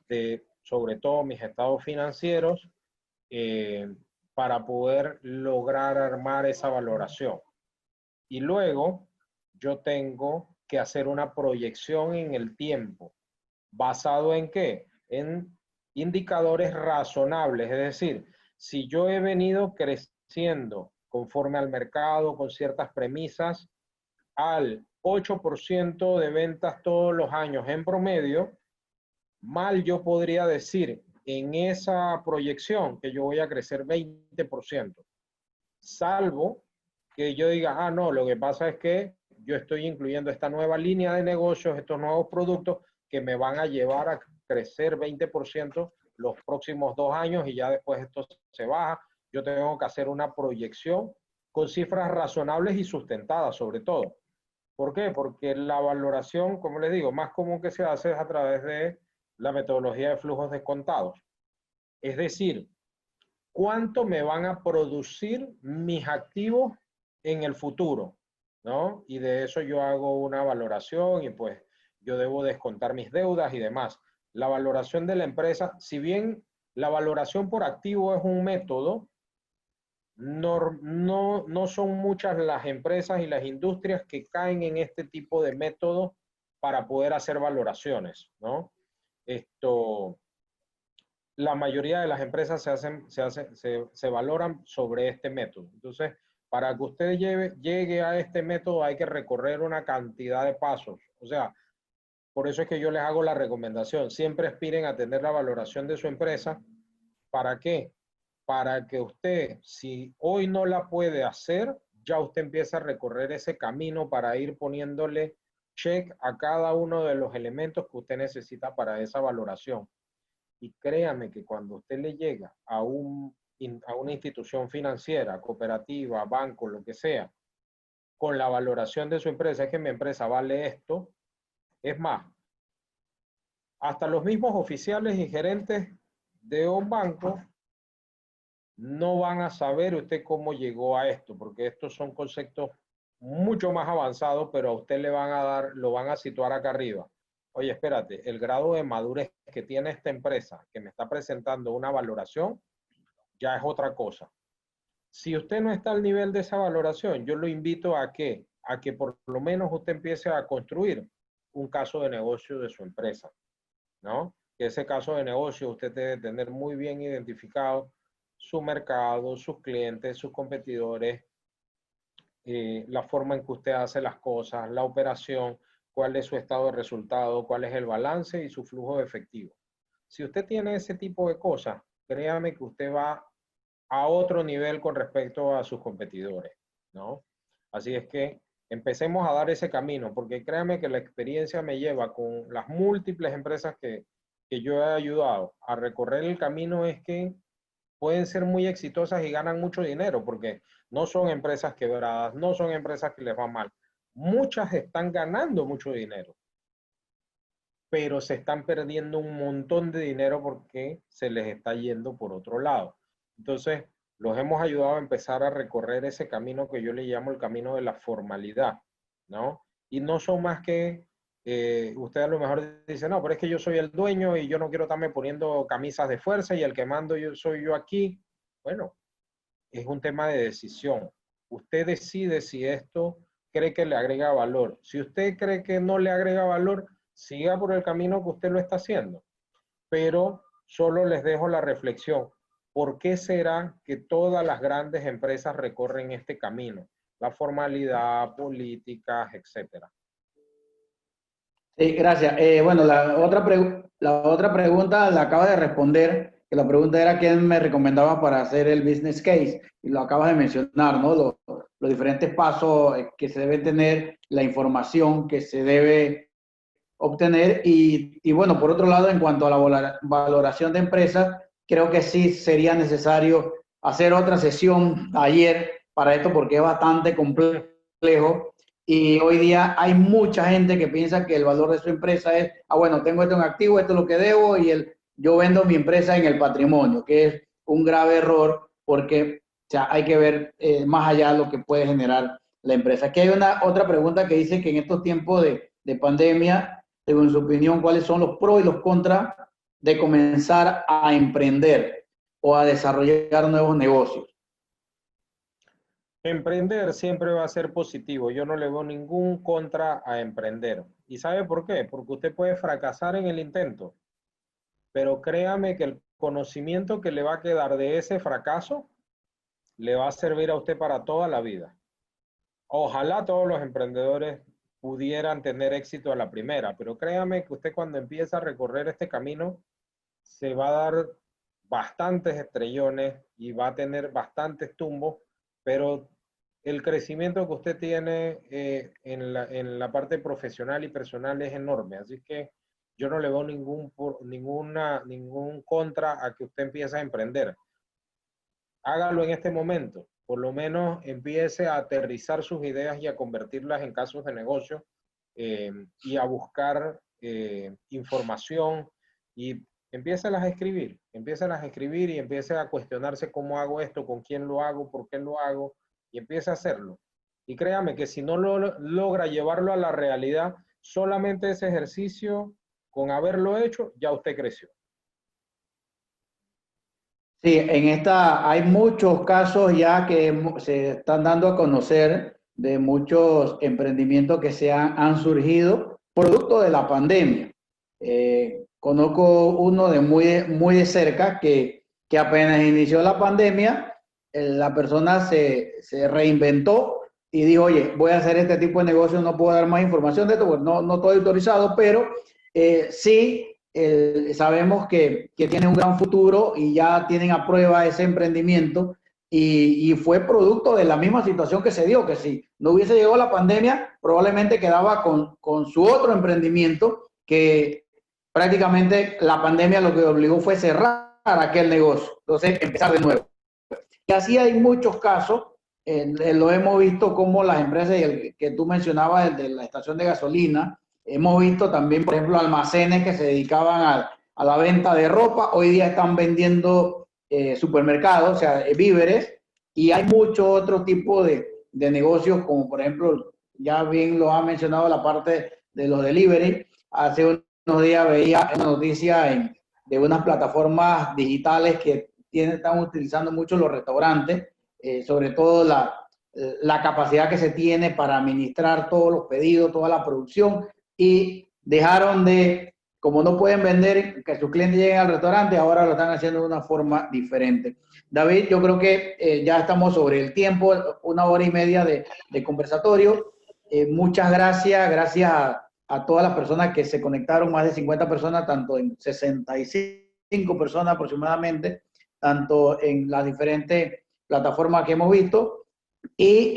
de, sobre todo, mis estados financieros, para poder lograr armar esa valoración. Y luego yo tengo que hacer una proyección en el tiempo. ¿Basado en qué? En indicadores razonables. Es decir, si yo he venido creciendo conforme al mercado, con ciertas premisas, al 8% de ventas todos los años en promedio, mal yo podría decir en esa proyección que yo voy a crecer 20%, salvo que yo diga, ah, no, lo que pasa es que yo estoy incluyendo esta nueva línea de negocios, estos nuevos productos que me van a llevar a crecer 20% los próximos 2 años y ya después esto se baja. Yo tengo que hacer una proyección con cifras razonables y sustentadas sobre todo. ¿Por qué? Porque la valoración, como les digo, más común que se hace es a través de la metodología de flujos descontados. Es decir, ¿cuánto me van a producir mis activos en el futuro? ¿No? Y de eso yo hago una valoración y pues yo debo descontar mis deudas y demás. La valoración de la empresa, si bien la valoración por activo es un método, no son muchas las empresas y las industrias que caen en este tipo de método para poder hacer valoraciones, ¿no? La mayoría de las empresas se valoran sobre este método. Entonces, para que usted llegue a este método hay que recorrer una cantidad de pasos. O sea, por eso es que yo les hago la recomendación. Siempre aspiren a tener la valoración de su empresa. ¿Para qué? Para que usted, si hoy no la puede hacer, ya usted empieza a recorrer ese camino para ir poniéndole check a cada uno de los elementos que usted necesita para esa valoración. Y créame que cuando usted le llega a una institución financiera, cooperativa, banco, lo que sea, con la valoración de su empresa, es que mi empresa vale esto, es más, hasta los mismos oficiales y gerentes de un banco no van a saber usted cómo llegó a esto, porque estos son conceptos mucho más avanzados, pero a usted le van a dar, lo van a situar acá arriba. Oye, espérate, el grado de madurez que tiene esta empresa que me está presentando una valoración ya es otra cosa. Si usted no está al nivel de esa valoración, yo lo invito a que por lo menos usted empiece a construir un caso de negocio de su empresa, ¿no? Que ese caso de negocio usted debe tener muy bien identificado su mercado, sus clientes, sus competidores, la forma en que usted hace las cosas, la operación, cuál es su estado de resultado, cuál es el balance y su flujo de efectivo. Si usted tiene ese tipo de cosas, créame que usted va a otro nivel con respecto a sus competidores, ¿no? Así es que empecemos a dar ese camino, porque créame que la experiencia me lleva con las múltiples empresas que yo he ayudado a recorrer el camino, es que pueden ser muy exitosas y ganan mucho dinero, porque no son empresas quebradas, no son empresas que les va mal. Muchas están ganando mucho dinero, pero se están perdiendo un montón de dinero porque se les está yendo por otro lado. Entonces, los hemos ayudado a empezar a recorrer ese camino que yo le llamo el camino de la formalidad, ¿no? Y no son más que, usted a lo mejor dice, no, pero es que yo soy el dueño y yo no quiero estarme poniendo camisas de fuerza y el que mando soy yo aquí. Bueno, es un tema de decisión. Usted decide si esto cree que le agrega valor. Si usted cree que no le agrega valor, siga por el camino que usted lo está haciendo. Pero solo les dejo la reflexión. ¿Por qué será que todas las grandes empresas recorren este camino? La formalidad, políticas, etcétera. Sí, gracias. Bueno, la otra pregunta la acabas de responder, que la pregunta era quién me recomendaba para hacer el business case, y lo acabas de mencionar, ¿no? Los diferentes pasos que se debe tener, la información que se debe obtener, y bueno, por otro lado, en cuanto a la valoración de empresas, creo que sí sería necesario hacer otra sesión ayer para esto, porque es bastante complejo. Y hoy día hay mucha gente que piensa que el valor de su empresa es, bueno, tengo esto en activo, esto es lo que debo, y yo vendo mi empresa en el patrimonio, que es un grave error, porque o sea, hay que ver más allá de lo que puede generar la empresa. Aquí hay otra pregunta que dice que en estos tiempos de pandemia, según su opinión, ¿cuáles son los pros y los contras de comenzar a emprender o a desarrollar nuevos negocios? Emprender siempre va a ser positivo. Yo no le veo ningún contra a emprender. ¿Y sabe por qué? Porque usted puede fracasar en el intento, pero créame que el conocimiento que le va a quedar de ese fracaso le va a servir a usted para toda la vida. Ojalá todos los emprendedores pudieran tener éxito a la primera, pero créame que usted cuando empieza a recorrer este camino se va a dar bastantes estrellones y va a tener bastantes tumbos, pero el crecimiento que usted tiene en la parte profesional y personal es enorme, así que yo no le veo ningún contra a que usted empiece a emprender. Hágalo en este momento, por lo menos empiece a aterrizar sus ideas y a convertirlas en casos de negocio y a buscar información y empiézalas a escribir y empiece a cuestionarse cómo hago esto, con quién lo hago, por qué lo hago, y empiece a hacerlo. Y créame que si no logra llevarlo a la realidad, solamente ese ejercicio, con haberlo hecho, ya usted creció. Sí, hay muchos casos ya que se están dando a conocer de muchos emprendimientos que han surgido producto de la pandemia. Conozco uno de muy de cerca que apenas inició la pandemia, la persona se reinventó y dijo, oye, voy a hacer este tipo de negocio, no puedo dar más información de esto, porque no estoy autorizado, pero sí sabemos que tiene un gran futuro y ya tienen a prueba ese emprendimiento y fue producto de la misma situación que se dio, que si no hubiese llegado la pandemia, probablemente quedaba con su otro emprendimiento, que prácticamente la pandemia lo que obligó fue cerrar aquel negocio, entonces empezar de nuevo. Y así hay muchos casos, lo hemos visto como las empresas, que tú mencionabas, el de la estación de gasolina, hemos visto también, por ejemplo, almacenes que se dedicaban a la venta de ropa, hoy día están vendiendo supermercados, o sea, víveres, y hay mucho otro tipo de negocios, como por ejemplo, ya bien lo ha mencionado la parte de los delivery. Hace unos días veía una noticia de unas plataformas digitales que están utilizando mucho los restaurantes, sobre todo la capacidad que se tiene para administrar todos los pedidos, toda la producción, y dejaron como no pueden vender, que sus clientes lleguen al restaurante, ahora lo están haciendo de una forma diferente. David, yo creo que ya estamos sobre el tiempo, 1 hora y media de conversatorio. Muchas gracias a todas las personas que se conectaron, más de 50 personas, tanto en 65 personas aproximadamente, tanto en las diferentes plataformas que hemos visto, y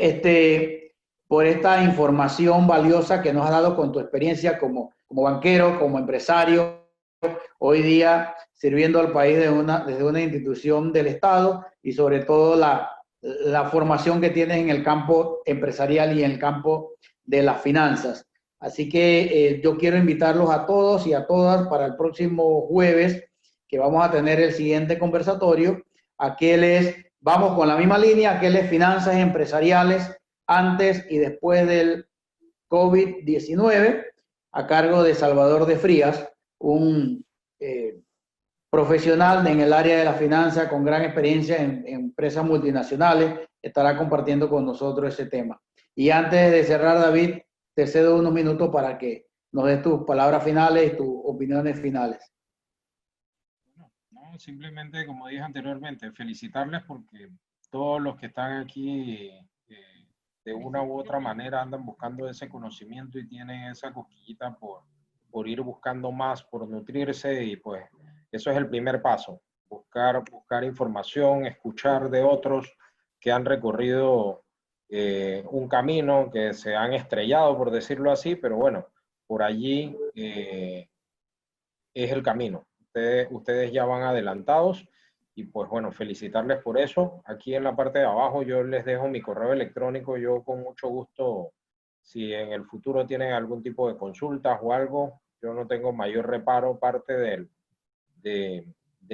por esta información valiosa que nos has dado con tu experiencia como banquero, como empresario, hoy día sirviendo al país desde una institución del Estado, y sobre todo la formación que tienes en el campo empresarial y en el campo de las finanzas. Así que yo quiero invitarlos a todos y a todas para el próximo jueves, que vamos a tener el siguiente conversatorio. Vamos con la misma línea, aquellas finanzas empresariales antes y después del COVID-19, a cargo de Salvador de Frías, un profesional en el área de la finanza con gran experiencia en empresas multinacionales, estará compartiendo con nosotros ese tema. Y antes de cerrar, David, te cedo unos minutos para que nos des tus palabras finales y tus opiniones finales. No, simplemente, como dije anteriormente, felicitarles porque todos los que están aquí de una u otra manera andan buscando ese conocimiento y tienen esa cosquillita por ir buscando más, por nutrirse, y pues eso es el primer paso, buscar información, escuchar de otros que han recorrido un camino, que se han estrellado, por decirlo así, pero bueno, por allí es el camino. Ustedes ya van adelantados y pues bueno, felicitarles por eso. Aquí en la parte de abajo yo les dejo mi correo electrónico. Yo con mucho gusto, si en el futuro tienen algún tipo de consultas o algo, yo no tengo mayor reparo. Parte de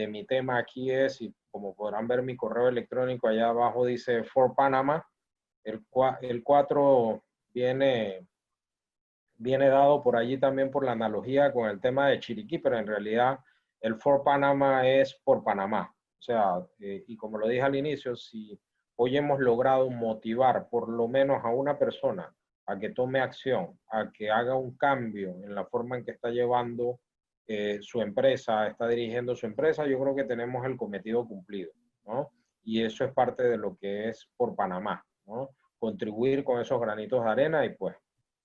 mi tema aquí es, y como podrán ver mi correo electrónico allá abajo dice For Panama. El 4 viene dado por allí también por la analogía con el tema de Chiriquí, pero en realidad el For Panama es por Panamá. O sea, y como lo dije al inicio, si hoy hemos logrado motivar por lo menos a una persona a que tome acción, a que haga un cambio en la forma en que está llevando su empresa, está dirigiendo su empresa, yo creo que tenemos el cometido cumplido, ¿no? Y eso es parte de lo que es por Panamá, ¿no? Contribuir con esos granitos de arena y pues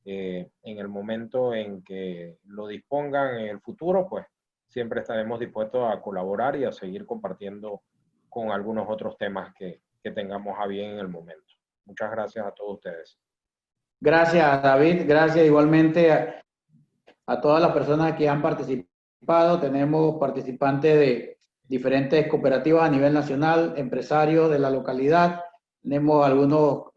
en el momento en que lo dispongan en el futuro, pues siempre estaremos dispuestos a colaborar y a seguir compartiendo con algunos otros temas que tengamos a bien en el momento. Muchas gracias a todos ustedes. Gracias, David. Gracias igualmente a todas las personas que han participado. Tenemos participantes de diferentes cooperativas a nivel nacional, empresarios de la localidad. Tenemos algunos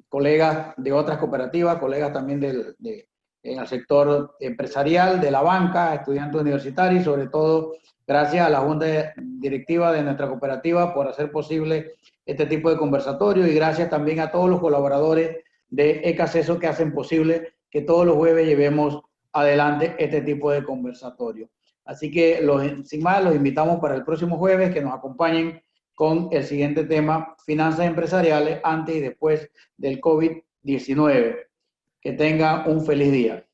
colegas de otras cooperativas, colegas también en el sector empresarial, de la banca, estudiantes universitarios, y sobre todo gracias a la junta directiva de nuestra cooperativa por hacer posible este tipo de conversatorio, y gracias también a todos los colaboradores de ECACESO que hacen posible que todos los jueves llevemos adelante este tipo de conversatorio. Así que sin más, los invitamos para el próximo jueves que nos acompañen con el siguiente tema, finanzas empresariales antes y después del COVID-19. Que tengan un feliz día.